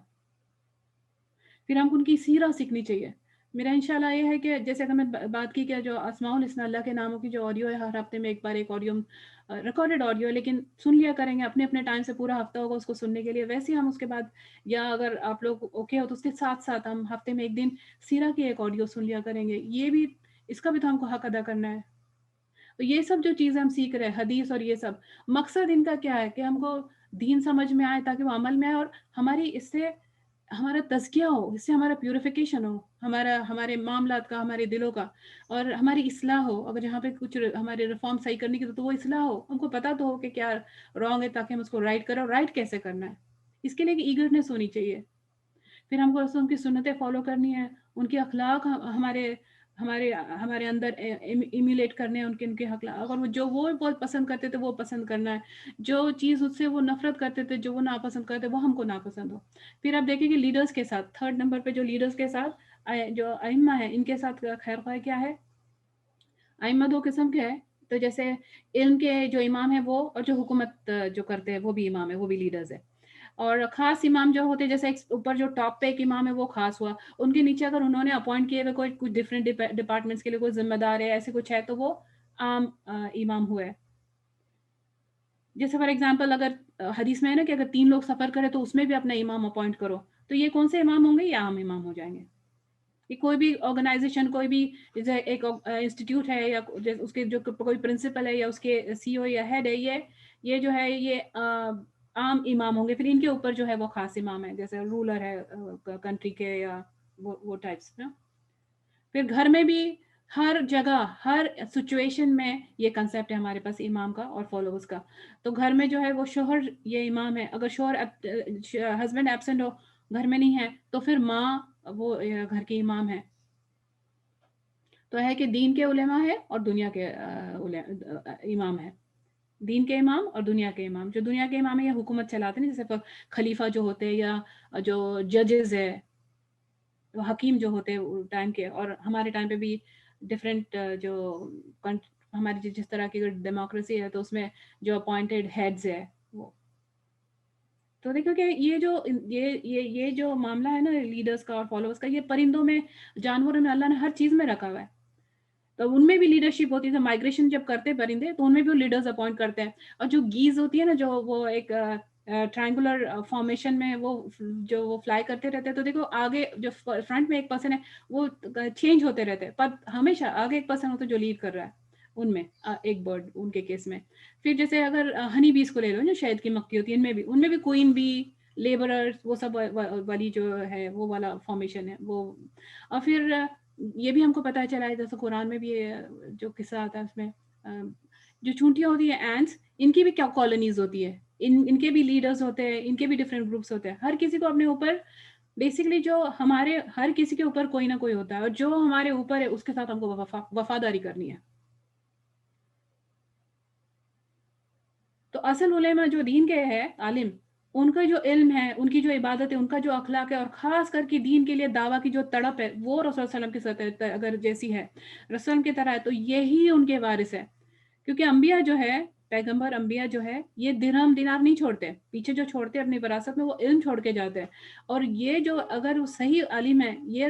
پھر ہم کو ان کی سیرت سیکھنی چاہیے. میرا انشاءاللہ یہ ہے کہ جیسے اگر میں بات کی کہ جو اسماء الحسنی اللہ کے ناموں کی جو آڈیو ہے، ہر ہفتے میں ایک بار ایک آڈیو ریکارڈڈ آڈیو ہے، لیکن سن لیا کریں گے اپنے اپنے ٹائم سے. پورا ہفتہ ہوگا اس کو سننے کے لیے. ویسے ہم اس کے بعد یا اگر آپ لوگ اوکے ہو تو اس کے ساتھ ساتھ ہم ہفتے میں ایک دن سیرہ کی ایک آڈیو سن لیا کریں گے. یہ بھی اس کا بھی تو ہم کو حق ادا کرنا ہے. تو یہ سب جو چیزیں ہم سیکھ رہے ہیں حدیث اور یہ سب، مقصد ان کا کیا ہے کہ ہم کو دین سمجھ میں آئے تاکہ وہ عمل میں آئے، اور ہماری اس سے ہمارا تزکیہ ہو، اس سے ہمارا پیوریفیکیشن ہو، ہمارے معاملات کا، ہمارے دلوں کا، اور ہماری اصلاح ہو. اگر جہاں پہ کچھ ہمارے ریفارم صحیح کرنے کی تو وہ اصلاح ہو، ہم کو پتہ تو ہو کہ کیا رانگ ہے تاکہ ہم اس کو رائٹ کریں. اور رائٹ کیسے کرنا ہے اس کے لیے ایک ایگرنیس ہونی چاہیے. پھر ہم کو رسول کی سنتیں فالو کرنی ہے، ان کے اخلاق ہمارے ہمارے ہمارے اندر ایمیولیٹ کرنے ہیں، ان کے اخلاق. اگر وہ بہت پسند کرتے تھے وہ پسند کرنا ہے، جو چیز اس سے وہ نفرت کرتے تھے، جو وہ ناپسند کرتے وہ ہم کو ناپسند ہو. پھر آپ دیکھیں کہ لیڈرز کے ساتھ تھرڈ نمبر پہ جو لیڈرز کے ساتھ جو ائمہ ہیں ان کے ساتھ خیر خواہ کیا ہے. ائمہ دو قسم کے ہیں. تو جیسے علم کے جو امام ہیں وہ، اور جو حکومت جو کرتے ہیں وہ بھی امام ہے، وہ بھی لیڈرز ہے. اور خاص امام جو ہوتے ہیں، جیسے اوپر جو ٹاپ پہ ایک امام ہے وہ خاص ہوا. ان کے نیچے اگر انہوں نے اپوائنٹ کیے ہوئے کوئی کچھ ڈفرینٹ ڈپارٹمنٹس کے لیے کوئی ذمہ دار ہے، ایسے کچھ ہے، تو وہ عام امام ہوئے. جیسے فار ایگزامپل اگر حدیث میں ہے نا کہ اگر 3 لوگ سفر کرے تو اس میں بھی اپنا امام اپوائنٹ کرو، تو یہ کون سے امام ہوں گے؟ یہ عام امام ہو جائیں گے. یہ کوئی بھی آرگنائزیشن، کوئی بھی ایک انسٹیٹیوٹ ہے، یا اس کے جو کوئی پرنسپل ہے یا اس کے سی او یا ہیڈ ہے، یہ جو ہے یہ عام امام ہوں گے. پھر ان کے اوپر جو ہے وہ خاص امام ہے، جیسے رولر ہے کنٹری کے، یا وہ ٹائپس نا. پھر گھر میں بھی ہر جگہ ہر سچویشن میں یہ کنسیپٹ ہے ہمارے پاس امام کا اور فالوورز کا. تو گھر میں جو ہے وہ شوہر یہ امام ہے. اگر شوہر ہسبینڈ ایبسنٹ ہو، گھر میں نہیں ہے، تو پھر ماں وہ گھر کی امام ہے. تو ہے کہ دین کے علماء ہے اور دنیا کے امام ہے. دین کے امام اور دنیا کے امام. جو دنیا کے امام ہے یہ حکومت چلاتے ہیں، جیسے خلیفہ جو ہوتے ہیں، یا جو ججز ہے، حکیم جو ہوتے ہیں ٹائم کے. اور ہمارے ٹائم پہ بھی ڈفرینٹ جو ہماری جس طرح کی ڈیموکریسی ہے تو اس میں جو اپوائنٹڈ ہیڈز ہے وہ. تو دیکھو کہ یہ جو معاملہ ہے نا لیڈرز کا اور فالوورز کا، یہ پرندوں میں، جانوروں میں، اللہ نے ہر چیز میں رکھا ہوا ہے. تو ان میں بھی لیڈرشپ ہوتی ہے. مائگریشن جب کرتے پرندے تو ان میں بھی وہ لیڈرز اپوائنٹ کرتے ہیں. اور جو گیز ہوتی ہے نا، جو وہ ایک ٹرائنگولر فارمیشن میں وہ فلائی کرتے رہتے ہیں. تو دیکھو آگے جو فرنٹ میں ایک پرسن ہے وہ چینج ہوتے رہتے ہیں، پر ہمیشہ آگے ایک پرسن ہوتا ہے جو لیڈ کر رہا ہے ان میں، ایک برڈ ان کے کیس میں. پھر جیسے اگر ہنی بیز کو لے لو، جو شہد کی مکھی ہوتی ہے، ان میں بھی کوئن بی، لیبررز، وہ سب والی جو ہے وہ والا فارمیشن ہے وہ. اور پھر یہ بھی ہم کو پتہ چلا ہے، جیسے قرآن میں بھی جو قصہ آتا ہے اس میں جو چونٹیاں ہوتی ہیں اینٹس، ان کی بھی کیا کالونیز ہوتی ہے، ان کے بھی لیڈرز ہوتے ہیں، ان کے بھی ڈفرینٹ گروپس ہوتے ہیں. ہر کسی کو اپنے اوپر بیسیکلی جو ہمارے ہر کسی کے اوپر کوئی نہ کوئی ہوتا ہے، اور جو ہمارے اوپر ہے اس کے ساتھ ہم کو وفاداری کرنی ہے. تو اصل علماء جو دین کے ہے عالم، ان کا جو علم ہے، ان کی جو عبادت ہے، ان کا جو اخلاق ہے، اور خاص کر کے دین کے لیے دعویٰ کی جو تڑپ ہے، وہ رسول صلی اللہ علیہ وسلم کی اگر جیسی ہے، رسول کی طرح ہے، تو یہی ان کے وارث ہے. کیونکہ انبیاء جو ہے پیغمبر انبیاء جو ہے یہ درہم دینار نہیں چھوڑتے، پیچھے جو چھوڑتے اپنی وراثت میں وہ علم چھوڑ کے جاتے ہیں. اور یہ جو اگر وہ صحیح عالم ہے یہ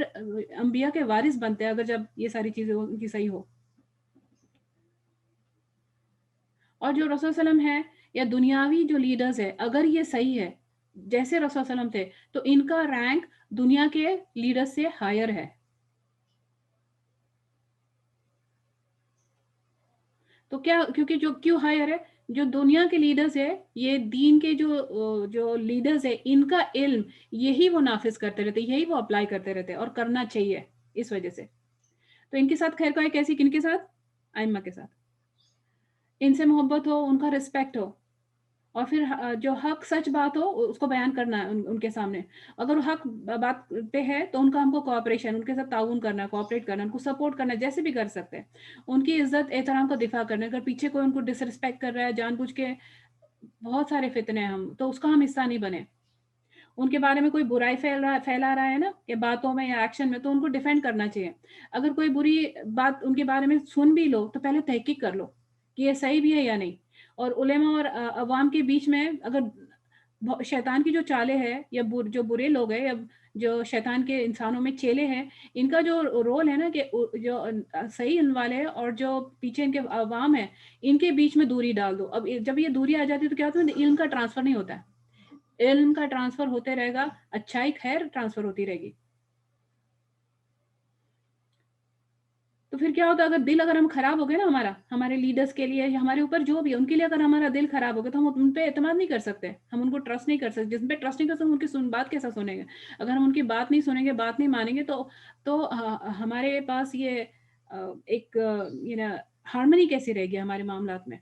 انبیاء کے وارث بنتے ہیں اگر جب یہ ساری چیزیں ان کی صحیح ہو. اور جو رسول صلی اللہ علیہ وسلم ہے یا دنیاوی جو لیڈرز ہے اگر یہ صحیح ہے جیسے رسول صلی اللہ علیہ وسلم تھے تو ان کا رینک دنیا کے لیڈرز سے ہائر ہے. تو کیا کیونکہ جو کیوں ہائر ہے، جو دنیا کے لیڈرز ہے یہ دین کے جو لیڈرز ہے ان کا علم یہی وہ نافذ کرتے رہتے، یہی وہ اپلائی کرتے رہتے اور کرنا چاہیے اس وجہ سے. تو ان کے ساتھ خیر خواہی کیسی، کن کے ساتھ؟ ائمہ کے ساتھ. ان سے محبت ہو، ان کا رسپیکٹ ہو، اور پھر جو حق سچ بات ہو اس کو بیان کرنا ہے ان کے سامنے. اگر وہ حق بات پہ ہے تو ان کا ہم کو کوآپریشن، ان کے ساتھ تعاون کرنا ہے، کوآپریٹ کرنا ہے، ان کو سپورٹ کرنا ہے جیسے بھی کر سکتے ہیں. ان کی عزت احترام کا دفاع کرنا ہے. اگر پیچھے کوئی ان کو ڈس رسپیکٹ کر رہا ہے جان بوجھ کے، بہت سارے فتنے ہیں ہم تو اس کا ہم حصہ نہیں بنے. ان کے بارے میں کوئی برائی پھیلا رہا ہے نا کہ باتوں میں یا ایکشن میں، تو ان کو ڈیفینڈ کرنا چاہیے. اگر کوئی بری بات ان کے بارے میں سن بھی لو تو پہلے تحقیق کر لو کہ یہ صحیح بھی ہے یا نہیں. اور علماء اور عوام کے بیچ میں اگر شیطان کی جو چالیں ہے یا جو برے لوگ ہیں یا جو شیطان کے انسانوں میں چیلے ہیں، ان کا جو رول ہے نا کہ جو صحیح والے ہیں اور جو پیچھے ان کے عوام ہیں ان کے بیچ میں دوری ڈال دو. اب جب یہ دوری آ جاتی ہے تو کیا ہوتا ہے، علم کا ٹرانسفر نہیں ہوتا ہے. علم کا ٹرانسفر ہوتے رہے گا، اچھائی خیر ٹرانسفر ہوتی رہے گی. تو پھر کیا ہوتا ہے، اگر ہم خراب ہو گئے نا ہمارے لیڈرز کے لیے یا ہمارے اوپر جو بھی ہے ان کے لیے، اگر ہمارا دل خراب ہو گیا تو ہم ان پہ اعتماد نہیں کر سکتے، ہم ان کو ٹرسٹ نہیں کر سکتے. جس پہ ٹرسٹ نہیں کر سکتے ان کی بات کیسا سنیں گے؟ اگر ہم ان کی بات نہیں سنیں گے، بات نہیں مانیں گے تو ہمارے پاس یہ ایک ہارمنی کیسی رہے گی ہمارے معاملات میں.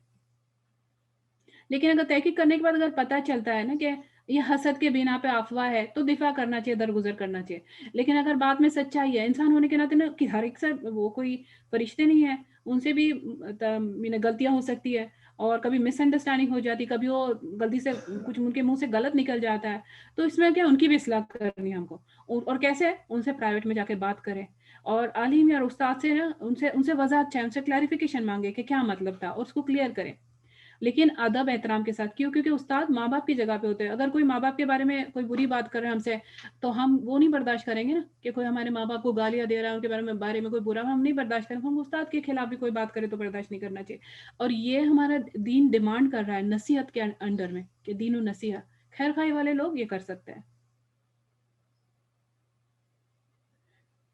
لیکن اگر تحقیق کرنے کے بعد اگر پتہ چلتا ہے نا کہ یہ حسد کے بنا پہ افواہ ہے تو دفاع کرنا چاہیے، درگزر کرنا چاہیے. لیکن اگر بات میں سچائی ہے، انسان ہونے کے ناطے نا کہ ہر ایک سے وہ کوئی فرشتے نہیں ہیں، ان سے بھی غلطیاں ہو سکتی ہے اور کبھی مس انڈرسٹینڈنگ ہو جاتی، کبھی وہ غلطی سے کچھ ان کے منہ سے غلط نکل جاتا ہے. تو اس میں کیا ان کی بھی اصلاح کرنی ہے ہم کو. اور کیسے؟ ان سے پرائیویٹ میں جا کے بات کریں اور عالم یا استاد سے نا ان سے وضاحت چاہے، ان سے کلیریفیکیشن مانگے کہ کیا مطلب تھا اور اس کو کلیئر کریں. لیکن ادب احترام کے ساتھ. کیونکہ استاد ماں باپ کی جگہ پہ ہوتے ہیں. اگر کوئی ماں باپ کے بارے میں کوئی بری بات کر رہے ہیں ہم سے تو ہم وہ نہیں برداشت کریں گے نا کہ کوئی ہمارے ماں باپ کو گالیاں دے رہا ہے، ان کے بارے میں کوئی برا ہم نہیں برداشت کریں گے. ہم استاد کے خلاف بھی کوئی بات کرے تو برداشت نہیں کرنا چاہیے. اور یہ ہمارا دین ڈیمانڈ کر رہا ہے نصیحت کے انڈر میں کہ دین و نصیحت. خیر خواہی والے لوگ یہ کر سکتے ہیں.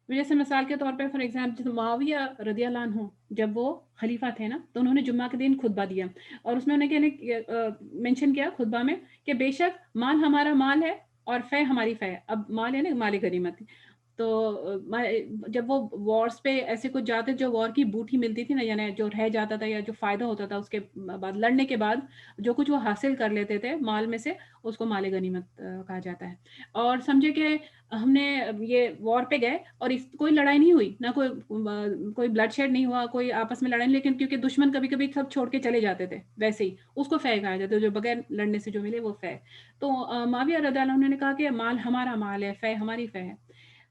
جیسے مثال کے طور پہ فار ایگزامپل جیسے معاویہ رضی اللہ عنہ جب وہ خلیفہ تھے نا تو انہوں نے جمعہ کے دن خطبہ دیا اور اس میں انہوں نے مینشن کیا خطبہ میں کہ بے شک مال ہمارا مال ہے اور فے ہماری فے ہے. اب مال ہے نا، مال غنیمت. تو جب وہ وارز پہ ایسے کچھ جاتے جو وار کی بوٹی ملتی تھی نا، یعنی جو رہ جاتا تھا یا جو فائدہ ہوتا تھا اس کے بعد لڑنے کے بعد جو کچھ وہ حاصل کر لیتے تھے مال میں سے، اس کو مال غنیمت کہا جاتا ہے. اور سمجھے کہ ہم نے یہ وار پہ گئے اور کوئی لڑائی نہیں ہوئی، نہ کوئی بلڈ شیڈ نہیں ہوا، کوئی آپس میں لڑائی نہیں، لیکن کیونکہ دشمن کبھی کبھی سب چھوڑ کے چلے جاتے تھے ویسے ہی اس کو فے کہا جاتا ہے، جو بغیر لڑنے سے جو ملے وہ فے. تو معاویہ رضی اللہ عنہ نے کہا کہ مال ہمارا مال ہے، فے ہماری فے ہے.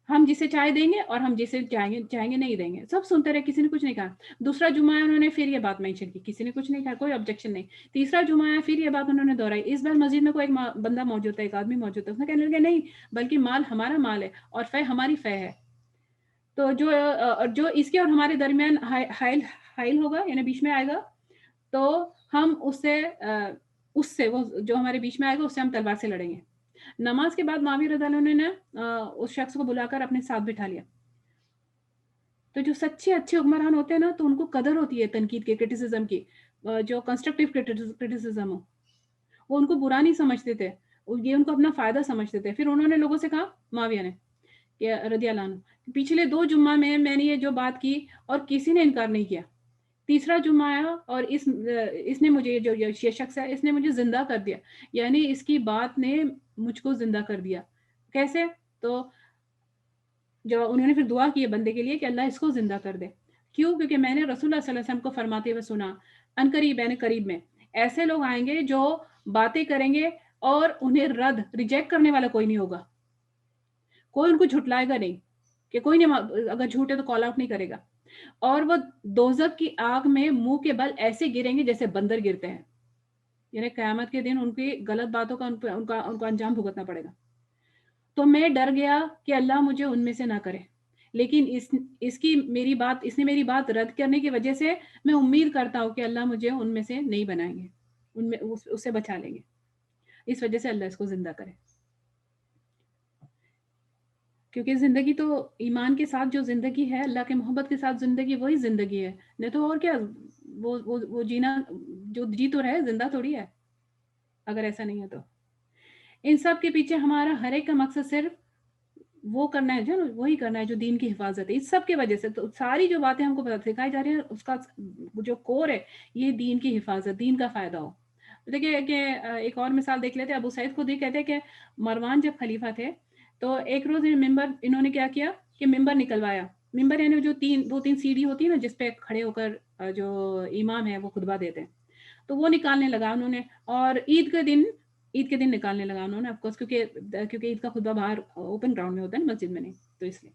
ہم جسے چاہے دیں گے اور ہم جسے چاہیں گے نہیں دیں گے. سب سنتے رہے، کسی نے کچھ نہیں کہا. دوسرا جمعہ ہے انہوں نے پھر یہ بات مینشن کی، کسی نے کچھ نہیں کہا، کوئی آبجیکشن نہیں. تیسرا جمعہ ہے پھر یہ بات انہوں نے دہرائی. اس بار مسجد میں کوئی ایک بندہ موجود تھا، ایک آدمی موجود تھا. اس نے کہنے لگا نہیں، بلکہ مال ہمارا مال ہے اور فے ہماری فے ہے. تو جو اس کے اور ہمارے درمیان حائل ہوگا یعنی بیچ میں آئے گا تو ہم اس سے وہ جو ہمارے بیچ میں آئے گا اس سے ہم تلوار سے لڑیں گے. نماز کے بعد معاویہ رضی اللہ عنہ نے اس شخص کو بلا کر اپنے ساتھ بٹھا لیا. تو جو سچے اچھے حکمران ہوتے ہیں نا تو ان کو قدر ہوتی ہے تنقید کی، کرٹیسزم کی، جو کنسٹرکٹیو کرٹیسزم ہو. وہ ان کو برا نہیں سمجھتے تھے، یہ ان کو اپنا فائدہ سمجھتے تھے. پھر انہوں نے لوگوں سے کہا، معاویہ نے کہ رضی اللہ عنہ، پچھلے 2 جمعہ میں نے یہ جو بات کی اور کسی نے انکار نہیں کیا. تیسرا جمعہ آیا اور اس نے مجھے، جو یہ شخص ہے اس نے مجھے زندہ کر دیا. یعنی اس کی بات نے مجھ کو زندہ کر دیا. کیسے؟ تو جو انہوں نے پھر دعا کی ہے بندے کے لیے کہ اللہ اس کو زندہ کر دے. کیوں؟ کیونکہ میں نے رسول اللہ صلی اللہ علیہ وسلم کو فرماتے ہوئے سنا، ان قریب میں ایسے لوگ آئیں گے جو باتیں کریں گے اور انہیں ریجیکٹ کرنے والا کوئی نہیں ہوگا، کوئی ان کو جھٹلائے گا نہیں. کہ کوئی نہیں اگر جھوٹے تو کال آؤٹ نہیں کرے گا، اور وہ دوزخ کی آگ میں منہ کے بل ایسے گریں گے جیسے بندر گرتے ہیں، یعنی قیامت کے دن ان کی غلط باتوں کا ان کو انجام بھگتنا پڑے گا. تو میں ڈر گیا کہ اللہ مجھے ان میں سے نہ کرے، لیکن اس نے میری بات رد کرنے کی وجہ سے میں امید کرتا ہوں کہ اللہ مجھے ان میں سے نہیں بنائیں گے، ان میں اس سے بچا لیں گے. اس وجہ سے اللہ اس کو زندہ کرے، کیونکہ زندگی تو ایمان کے ساتھ جو زندگی ہے، اللہ کے محبت کے ساتھ زندگی، وہی زندگی ہے، نہیں تو اور کیا. وہ جینا جو جی تو رہے، زندہ تھوڑی ہے اگر ایسا نہیں ہے تو. ان سب کے پیچھے ہمارا ہر ایک کا مقصد صرف وہ کرنا ہے، جو وہی کرنا ہے جو دین کی حفاظت ہے. اس سب کی وجہ سے تو ساری جو باتیں ہم کو سکھائی جا رہی ہیں، اس کا جو کور ہے یہ دین کی حفاظت، دین کا فائدہ ہو. دیکھیے کہ ایک اور مثال دیکھ لیتے. ابو سعید خدری کہتے ہیں کہ مروان جب خلیفہ تھے تو ایک روز انہوں نے کیا کیا کہ ممبر نکلوایا. ممبر یعنی جو دو تین سیڑھی ہوتی ہے نا، جس پہ کھڑے ہو کر جو امام ہے وہ خطبہ دیتے ہیں، تو وہ نکالنے لگا انہوں نے. اور عید کے دن نکالنے لگا انہوں نے، کیونکہ عید کا خطبہ باہر اوپن گراؤنڈ میں ہوتا ہے نا، مسجد میں نہیں، تو اس لیے.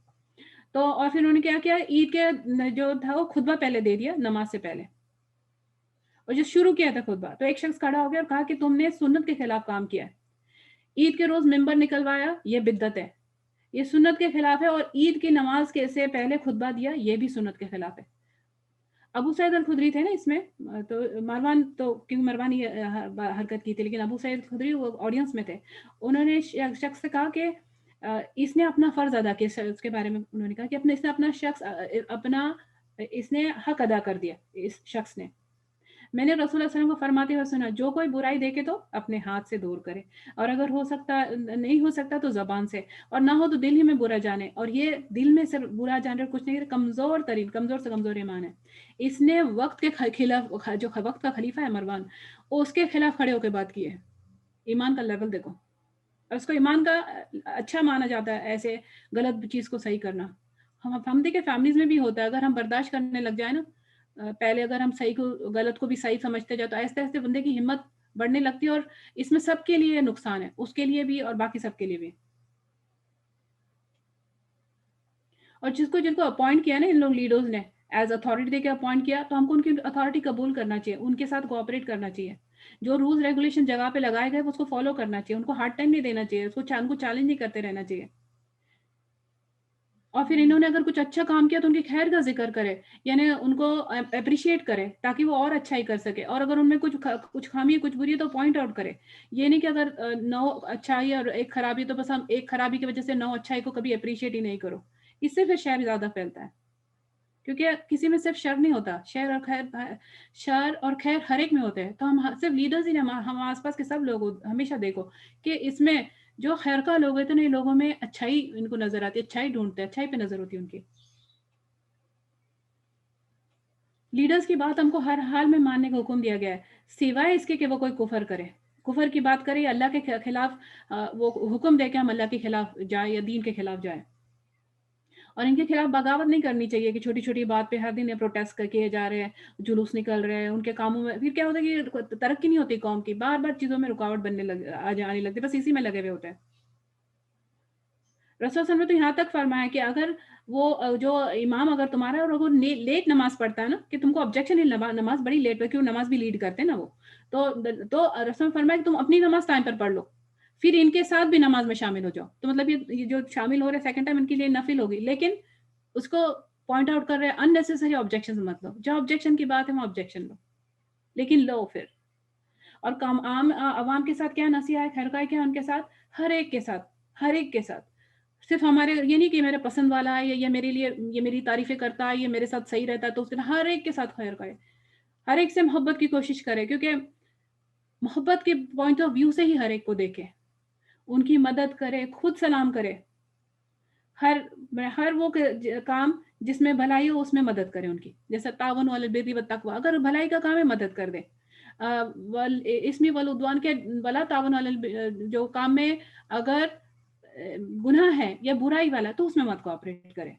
تو اور پھر انہوں نے کیا کیا، عید کے جو تھا وہ خطبہ پہلے دے دیا نماز سے پہلے، اور جو شروع کیا تھا خطبہ، تو ایک شخص کھڑا ہو گیا اور کہا کہ تم نے سنت کے خلاف کام کیا ہے. عید کے روز ممبر نکلوایا، یہ بدعت ہے، یہ سنت کے خلاف ہے، اور عید کی نماز کے سے پہلے خطبہ دیا، یہ بھی سنت کے خلاف ہے. ابو سعید الخدری تھے نا اس میں، تو مروان تو کیونکہ مروان یہ حرکت کی تھی، لیکن ابو سعید الخدری وہ آڈینس میں تھے. انہوں نے شخص سے کہا کہ اس نے اپنا فرض ادا کیا. اس کے بارے میں انہوں نے کہا کہ اس نے حق ادا کر دیا. اس شخص نے، میں نے رسول اللہ صلی اللہ علیہ وسلم کو فرماتے ہوئے سنا، جو کوئی برائی دیکھے تو اپنے ہاتھ سے دور کرے، اور اگر نہیں ہو سکتا تو زبان سے، اور نہ ہو تو دل ہی میں برا جانے. اور یہ دل میں صرف برا جانے کچھ نہیں، کمزور سے کمزور ایمان ہے. اس نے وقت کے خلاف، جو وقت کا خلیفہ ہے مروان، اس کے خلاف کھڑے ہو کے بات کی ہے. ایمان کا لیول دیکھو. اور اس کو ایمان کا اچھا مانا جاتا ہے ایسے غلط چیز کو صحیح کرنا. ہم دیکھیں فیملیز میں بھی ہوتا ہے، اگر ہم برداشت کرنے لگ جائیں نا، پہلے اگر ہم صحیح کو غلط کو بھی صحیح سمجھتے جائے، تو آہستہ آہستہ بندے کی ہمت بڑھنے لگتی ہے، اور اس میں سب کے لیے نقصان ہے، اس کے لیے بھی اور باقی سب کے لیے بھی. اور جن کو اپوائنٹ کیا نا ان لوگ لیڈرز نے ایز اتھارٹی دے کے اپوائنٹ کیا، تو ہم کو ان کی اتھارٹی قبول کرنا چاہیے، ان کے ساتھ کوآپریٹ کرنا چاہیے. جو رولز ریگولیشن جگہ پہ لگائے گئے اس کو فالو کرنا چاہیے، ان کو ہارڈ ٹائم نہیں دینا چاہیے، ان کو چیلنج نہیں کرتے رہنا چاہیے. اور پھر انہوں نے اگر کچھ اچھا کام کیا تو ان کی خیر کا ذکر کرے، یعنی ان کو اپریشیٹ کرے تاکہ وہ اور اچھا ہی کر سکے. اور اگر ان میں کچھ خامی ہے، کچھ بری ہے، تو پوائنٹ آؤٹ کرے. یہ نہیں کہ اگر 9 اچھائی اور ایک خرابی، تو بس ہم ایک خرابی کی وجہ سے 9 اچھائی کو کبھی اپریشیٹ ہی نہیں کرو. اس سے پھر شر زیادہ پھیلتا ہے، کیونکہ کسی میں صرف شر نہیں ہوتا، شر اور خیر ہر ایک میں ہوتے ہیں. تو ہم صرف لیڈرز ہی نہیں، ہم آس پاس کے سب لوگ ہمیشہ دیکھو کہ اس میں جو خیر کا لوگ ہوتے ہیں، لوگوں میں اچھائی ان کو نظر آتی ہے، اچھائی ڈھونڈتے ہیں، اچھائی پہ نظر ہوتی ہے ان کی. لیڈرز کی بات ہم کو ہر حال میں ماننے کا حکم دیا گیا ہے، سوائے اس کے کہ وہ کوئی کفر کرے، کفر کی بات کرے یا اللہ کے خلاف وہ حکم دے کہ ہم اللہ کے خلاف جائے یا دین کے خلاف جائے. اور ان کے خلاف بغاوت نہیں کرنی چاہیے کہ چھوٹی چھوٹی بات پہ ہر دن پروٹیسٹ کیے جا رہے ہیں، جلوس نکل رہے ہیں ان کے کاموں میں. پھر کیا ہوتا ہے کہ ترقی نہیں ہوتی قوم کی، بار بار چیزوں میں رکاوٹ آنے لگتی، بس اسی میں لگے ہوئے ہوتے ہیں. رسول صلی اللہ علیہ وسلم نے تو یہاں تک فرمایا کہ اگر وہ جو امام اگر تمہارا اور وہ لیٹ نماز پڑھتا ہے نا، کہ تم کو آبجیکشن ہے نماز بڑی لیٹ پہ، کیوں نماز بھی لیڈ کرتے ہیں نا وہ، تو رسول نے فرمایا کہ تم اپنی نماز ٹائم پر پڑھ لو، پھر ان کے ساتھ بھی نماز میں شامل ہو جاؤ. تو مطلب یہ جو شامل ہو رہے سیکنڈ ٹائم ان کے لیے نفل ہوگی، لیکن اس کو پوائنٹ آؤٹ کر رہے ہیں اننیسیسری آبجیکشن مت لو. جو آبجیکشن کی بات ہے وہ آبجیکشن لو، لیکن لو پھر. اور عام عوام کے ساتھ کیا نصیحت ہے، خیر خواہ کیا ان کے ساتھ، ہر ایک کے ساتھ، ہر ایک کے ساتھ. صرف ہمارے یہ نہیں کہ میرے پسند والا ہے، یہ میرے لیے یہ میری تعریفیں کرتا ہے، یہ میرے ساتھ صحیح رہتا ہے، تو اس کے ہر ایک کے ساتھ خیر خواہ، ہر ایک سے محبت کی کوشش کرے، کیونکہ محبت کے پوائنٹ آف ویو سے ہی ہر ایک کو دیکھے، ان کی مدد کرے، خود سلام کرے. ہر وہ کام جس میں بھلائی ہو اس میں مدد کرے ان کی، جیسے تعاون علی البر والتقوی، اگر بھلائی کا کام ہے مدد کر دے. اسمی والعدوان کے ولا تعاون علی جو کام میں اگر گناہ ہے یا برائی والا تو اس میں مت کوآپریٹ کرے.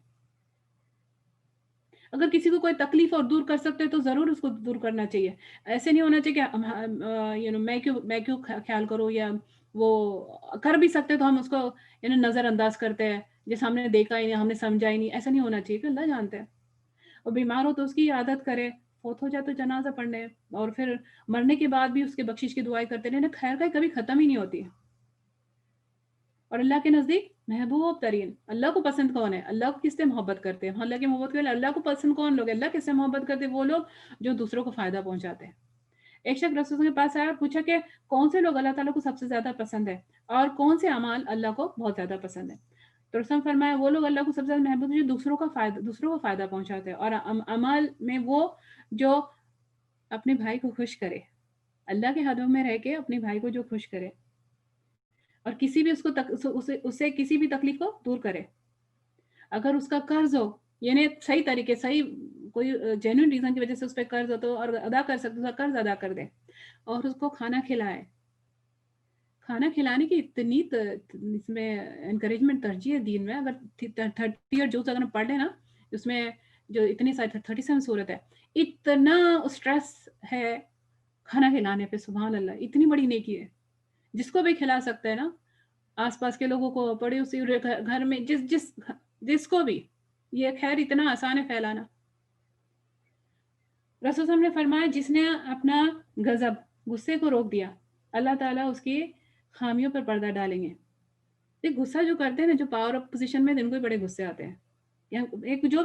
اگر کسی کو کوئی تکلیف اور دور کر سکتے تو ضرور اس کو دور کرنا چاہیے. ایسے نہیں ہونا چاہیے کہ میں کیوں خیال کروں، یا وہ کر بھی سکتے تو ہم اس کو نظر انداز کرتے ہیں جیسے ہم نے دیکھا ہی نہیں، ہم نے سمجھا ہی نہیں، ایسا نہیں ہونا چاہیے کہ اللہ جانتا ہے. اور بیمار ہو تو اس کی عادت کرے، فوت ہو جائے تو جنازہ پڑھنے، اور پھر مرنے کے بعد بھی اس کے بخشش کی دعائیں کرتے رہے. خیر کا کبھی ختم ہی نہیں ہوتی ہے. اور اللہ کے نزدیک محبوب ترین، اللہ کو پسند کون ہے؟ اللہ کو کس سے محبت کرتے ہیں؟ اللہ کی محبت کے لیے اللہ کو پسند کون لوگ؟ اللہ کس سے محبت کرتے ہیں؟ وہ لوگ جو دوسروں کو فائدہ پہنچاتے ہیں. ایک شخص رسول کے پاس آیا اور پوچھا کہ کون سے لوگ اللہ تعالیٰ کو سب سے زیادہ پسند ہے اور کون سے اعمال اللہ کو بہت زیادہ پسند ہے. تو رسول فرمایا وہ لوگ اللہ کو سب سے زیادہ محبوب جو دوسروں کو فائدہ پہنچاتے ہیں، اور اعمال میں وہ جو اپنے بھائی کو خوش کرے، اللہ کے حدوں میں رہ کے اپنے بھائی کو جو خوش کرے اور کسی بھی اسے کسی بھی تکلیف کو دور کرے. اگر اس کا قرض ہو، یعنی صحیح طریقے، صحیح کوئی جینوئن ریزن کی وجہ سے اس پہ قرض ہو تو اور ادا کر سکتے اس کا قرض ادا کر دے، اور اس کو کھانا کھلائے. کھانا کھلانے کی اتنی اس میں انکریجمنٹ ترجیح ہے دین میں. اگر 30 اور جوز اگر پڑھ لیں نا، اس میں جو اتنی ساری 37 صورت ہے، اتنا اسٹریس ہے کھانا کھلانے پہ. سبحان اللہ، اتنی بڑی نیکی ہے. جس کو بھی کھلا سکتا ہے نا، آس پاس کے لوگوں کو، پڑے اسی گھر میں جس کو بھی، یہ خیر اتنا آسان ہے پھیلانا. رسول صاحب نے فرمایا جس نے اپنا غصے کو روک دیا، اللہ تعالیٰ اس کی خامیوں پر پردہ ڈالیں گے. یہ غصہ جو کرتے ہیں نا، جو پاور آف پوزیشن میں ان کو بھی بڑے غصے آتے ہیں. ایک جو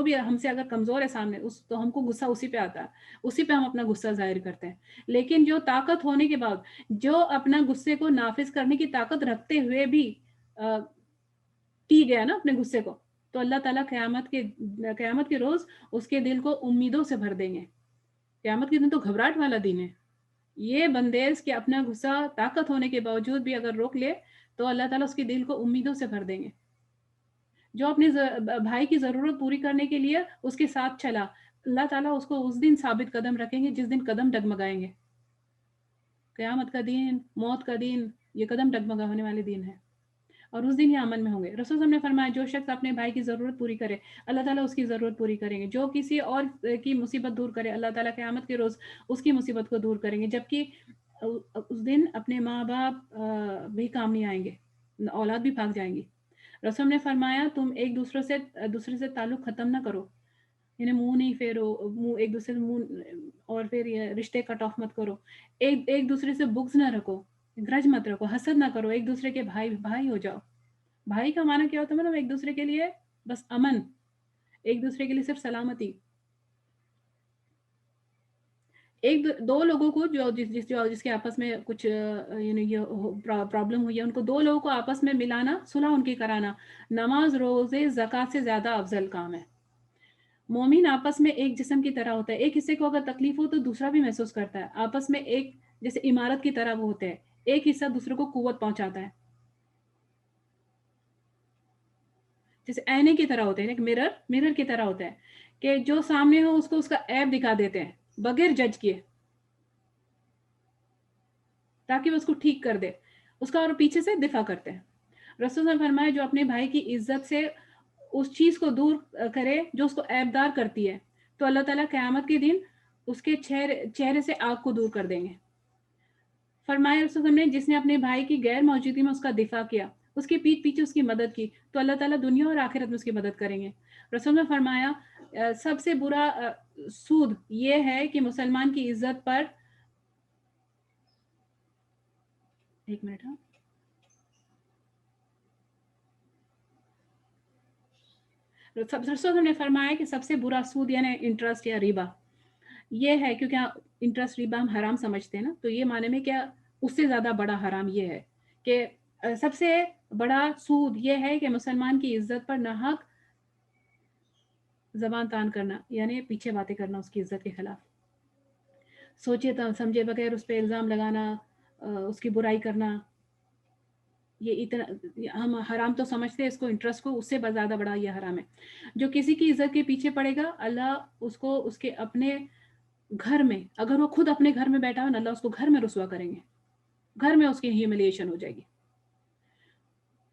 بھی ہم سے اگر کمزور ہے سامنے، تو ہم کو غصہ اسی پہ آتا ہے، اسی پہ ہم اپنا غصہ ظاہر کرتے ہیں. لیکن جو طاقت ہونے کے بعد، جو اپنا غصے کو نافذ کرنے کی طاقت رکھتے ہوئے بھی پی گیا نا اپنے غصے کو، تو اللہ تعالیٰ قیامت کے روز اس کے دل کو امیدوں سے بھر دیں گے. قیامت کے دن تو گھبراہٹ والا دن ہے. یہ بندیز کہ اپنا غصہ طاقت ہونے کے باوجود بھی اگر روک لے تو اللہ تعالیٰ اس کے دل کو امیدوں سے بھر دیں گے. جو اپنے بھائی کی ضرورت پوری کرنے کے لیے اس کے ساتھ چلا، اللہ تعالیٰ اس کو اس دن ثابت قدم رکھیں گے جس دن قدم ڈگمگائیں گے. قیامت کا دن، موت کا دن، یہ قدم ڈگمگا ہونے والے دن ہے، اور اس دن یہ عمل میں ہوں گے. رسول صلی اللہ علیہ وسلم نے فرمایا جو شخص اپنے بھائی کی ضرورت پوری کرے، اللہ تعالیٰ اس کی ضرورت پوری کریں گے. جو کسی اور کی مصیبت دور کرے، اللہ تعالیٰ قیامت کے روز اس کی مصیبت کو دور کریں گے. جبکہ اس دن اپنے ماں باپ بھی کام نہیں آئیں گے، اولاد بھی بھاگ جائیں گی. رسول نے فرمایا تم ایک دوسرے سے تعلق ختم نہ کرو، یعنی منہ نہیں پھیرو، ایک دوسرے سے منہ، اور پھر یہ رشتے کٹ آف مت کرو. ایک دوسرے سے بغض نہ رکھو، گرج مت رکھو، حسد نہ کرو. ایک دوسرے کے بھائی ہو جاؤ. بھائی کا معنی کیا ہوتا ہے؟ مطلب ایک دوسرے کے لیے بس امن، ایک دوسرے کے لیے صرف سلامتی. دو لوگوں کو جس کے آپس میں کچھ پرابلم ہوئی ہے، ان کو دو لوگوں کو آپس میں ملانا، صلح ان کی کرانا، نماز روزے زکوٰۃ سے زیادہ افضل کام ہے. مومن آپس میں ایک جسم کی طرح ہوتا ہے. ایک حصے کو اگر تکلیف ہو تو دوسرا بھی محسوس کرتا ہے. آپس میں ایک جیسے عمارت کی طرح وہ ہوتے ہیں، ایک حصہ دوسرے کو قوت پہنچاتا ہے. جیسے آئینے کی طرح ہوتے ہیں، ایک مرر کی طرح ہوتا ہے کہ جو سامنے ہو اس کو اس کا عیب دکھا دیتے ہیں بغیر جج کیے، تاکہ وہ اس کو ٹھیک کر دے، اس کا اور پیچھے سے دفاع کرتے ہیں. رسول نے فرمایا جو اپنے بھائی کی عزت سے اس چیز کو دور کرے جو اس کو عیب دار کرتی ہے، تو اللہ تعالیٰ قیامت کے دن اس کے چہرے سے آگ کو دور کر دیں گے. فرمایا رسول نے جس نے اپنے بھائی کی غیر موجودگی میں اس کا دفاع کیا، اس کے پیٹھ پیچھے اس کی مدد کی، تو اللہ تعالیٰ دنیا اور آخرت میں اس کی مدد کریں گے. رسول نے فرمایا سب سے برا سود یہ ہے کہ مسلمان کی عزت پر، ایک منٹ، رسول نے فرمایا کہ سب سے برا سود یعنی انٹرسٹ یا ربا یہ ہے، کیونکہ انٹرسٹ ربا ہم حرام سمجھتے ہیں نا، تو یہ معنی میں کیا اس سے زیادہ بڑا حرام یہ ہے کہ سب سے بڑا سود یہ ہے کہ مسلمان کی عزت پر ناحق زبان تان کرنا، یعنی پیچھے باتیں کرنا اس کی عزت کے خلاف، سوچے سمجھے بغیر اس پہ الزام لگانا، اس کی برائی کرنا. یہ اتنا ہم حرام تو سمجھتے ہیں اس کو، انٹرسٹ کو، اس سے زیادہ بڑا یہ حرام ہے. جو کسی کی عزت کے پیچھے پڑے گا، اللہ اس کو اس کے اپنے گھر میں، اگر وہ خود اپنے گھر میں بیٹھا ہو نا، اللہ اس کو گھر میں رسوا کریں گے، گھر میں اس کی ہیوملیشن ہو جائے گی.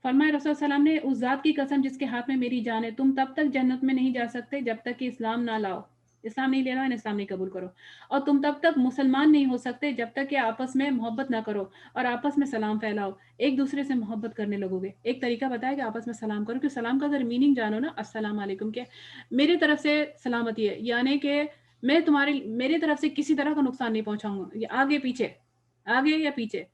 فرمایا رسول صلی اللہ علیہ وسلم نے اس ذات کی قسم جس کے ہاتھ میں میری جان ہے، تم تب تک جنت میں نہیں جا سکتے جب تک کہ اسلام نہ لاؤ. اسلام نہیں لے رہا ہے اسلام نہیں قبول کرو. اور تم تب تک مسلمان نہیں ہو سکتے جب تک کہ آپس میں محبت نہ کرو اور آپس میں سلام پھیلاؤ, ایک دوسرے سے محبت کرنے لگو گے. ایک طریقہ بتایا کہ آپس میں سلام کرو, کہ سلام کا اگر میننگ جانو نا, السلام علیکم, کہ میری طرف سے سلامتی ہے, یعنی کہ میں میری طرف سے کسی طرح کا نقصان نہیں پہنچاؤں گا, یہ آگے یا پیچھے,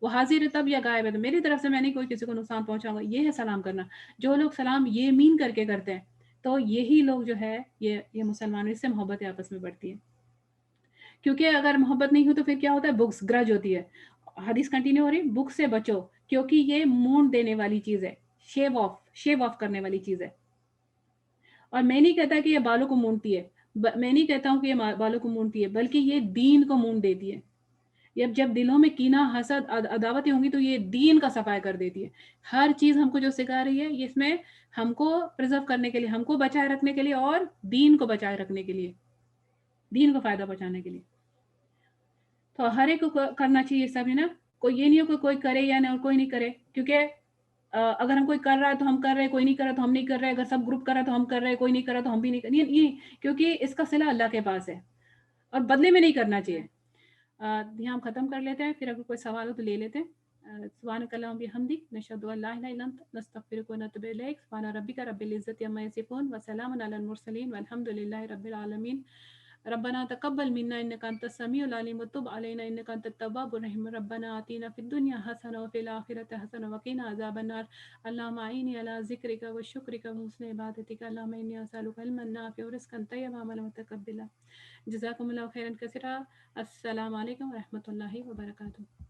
وہ حاضر ہے تب یا غائب ہے, تو میری طرف سے میں نہیں کوئی کسی کو نقصان پہنچاؤں گا. یہ ہے سلام کرنا. جو لوگ سلام یہ مین کر کے کرتے ہیں, تو یہی لوگ جو ہے یہ مسلمان, اس سے محبت آپس میں بڑھتی ہے. کیونکہ اگر محبت نہیں ہو تو پھر کیا ہوتا ہے, بکس گرج ہوتی ہے. حدیث کنٹینیو ہو رہی, بک سے بچو, کیونکہ یہ مونڈ دینے والی چیز ہے, شیو آف کرنے والی چیز ہے. اور میں نہیں کہتا کہ یہ بالوں کو مونڈتی ہے, میں نہیں کہتا ہوں کہ یہ بالوں کو مونڈتی ہے, بلکہ یہ دین کو مونڈ دیتی ہے. جب دلوں میں کینہ, حسد, عداوتیں ہوں گی تو یہ دین کا صفائی کر دیتی ہے. ہر چیز ہم کو جو سکھا رہی ہے, یہ اس میں ہم کو پرزرو کرنے کے لیے, ہم کو بچائے رکھنے کے لیے, اور دین کو بچائے رکھنے کے لیے, دین کو فائدہ پہنچانے کے لیے. تو ہر ایک کو کرنا چاہیے سب, ہے نا. کوئی یہ نہیں ہو کہ کوئی کرے یا نہیں, اور کوئی نہیں کرے. کیونکہ اگر ہم کوئی کر رہا ہے تو ہم کر رہے, کوئی نہیں کر رہا تو ہم نہیں کر رہے, اگر سب گروپ کر رہا ہے تو ہم کر رہے, کوئی نہیں کر رہا تو ہم بھی نہیں کر رہے, یہ کیونکہ اس کا صلہ اللہ کے پاس ہے, اور بدلے میں نہیں کرنا چاہیے. یہاں ہم ختم کر لیتے ہیں, پھر اگر کوئی سوال ہو تو لے لیتے ہیں. سبحانک اللہم بحمدک, نشہد ان لا الہ الا انت, نستغفرک ونتوب الیک. سبحان ربک رب العزۃ عما یصفون وسلام علی المرسلین والحمد للہ رب العالمین. ربنا تقبل منا انك انت السميع العليم وتب علينا انك انت التواب الرحيم. ربنا آتنا في الدنيا حسنه وفي الاخره حسنه وقنا عذاب النار. اللهم اعيني على ذكرك وشكرك وحسن عبادتك. اللهم اني اسالك علما نافعا ورزقا طيبا وعملا متقبلا. جزاكم الله خيرا كثيرا. السلام علیکم ورحمۃ اللہ وبرکاتہ.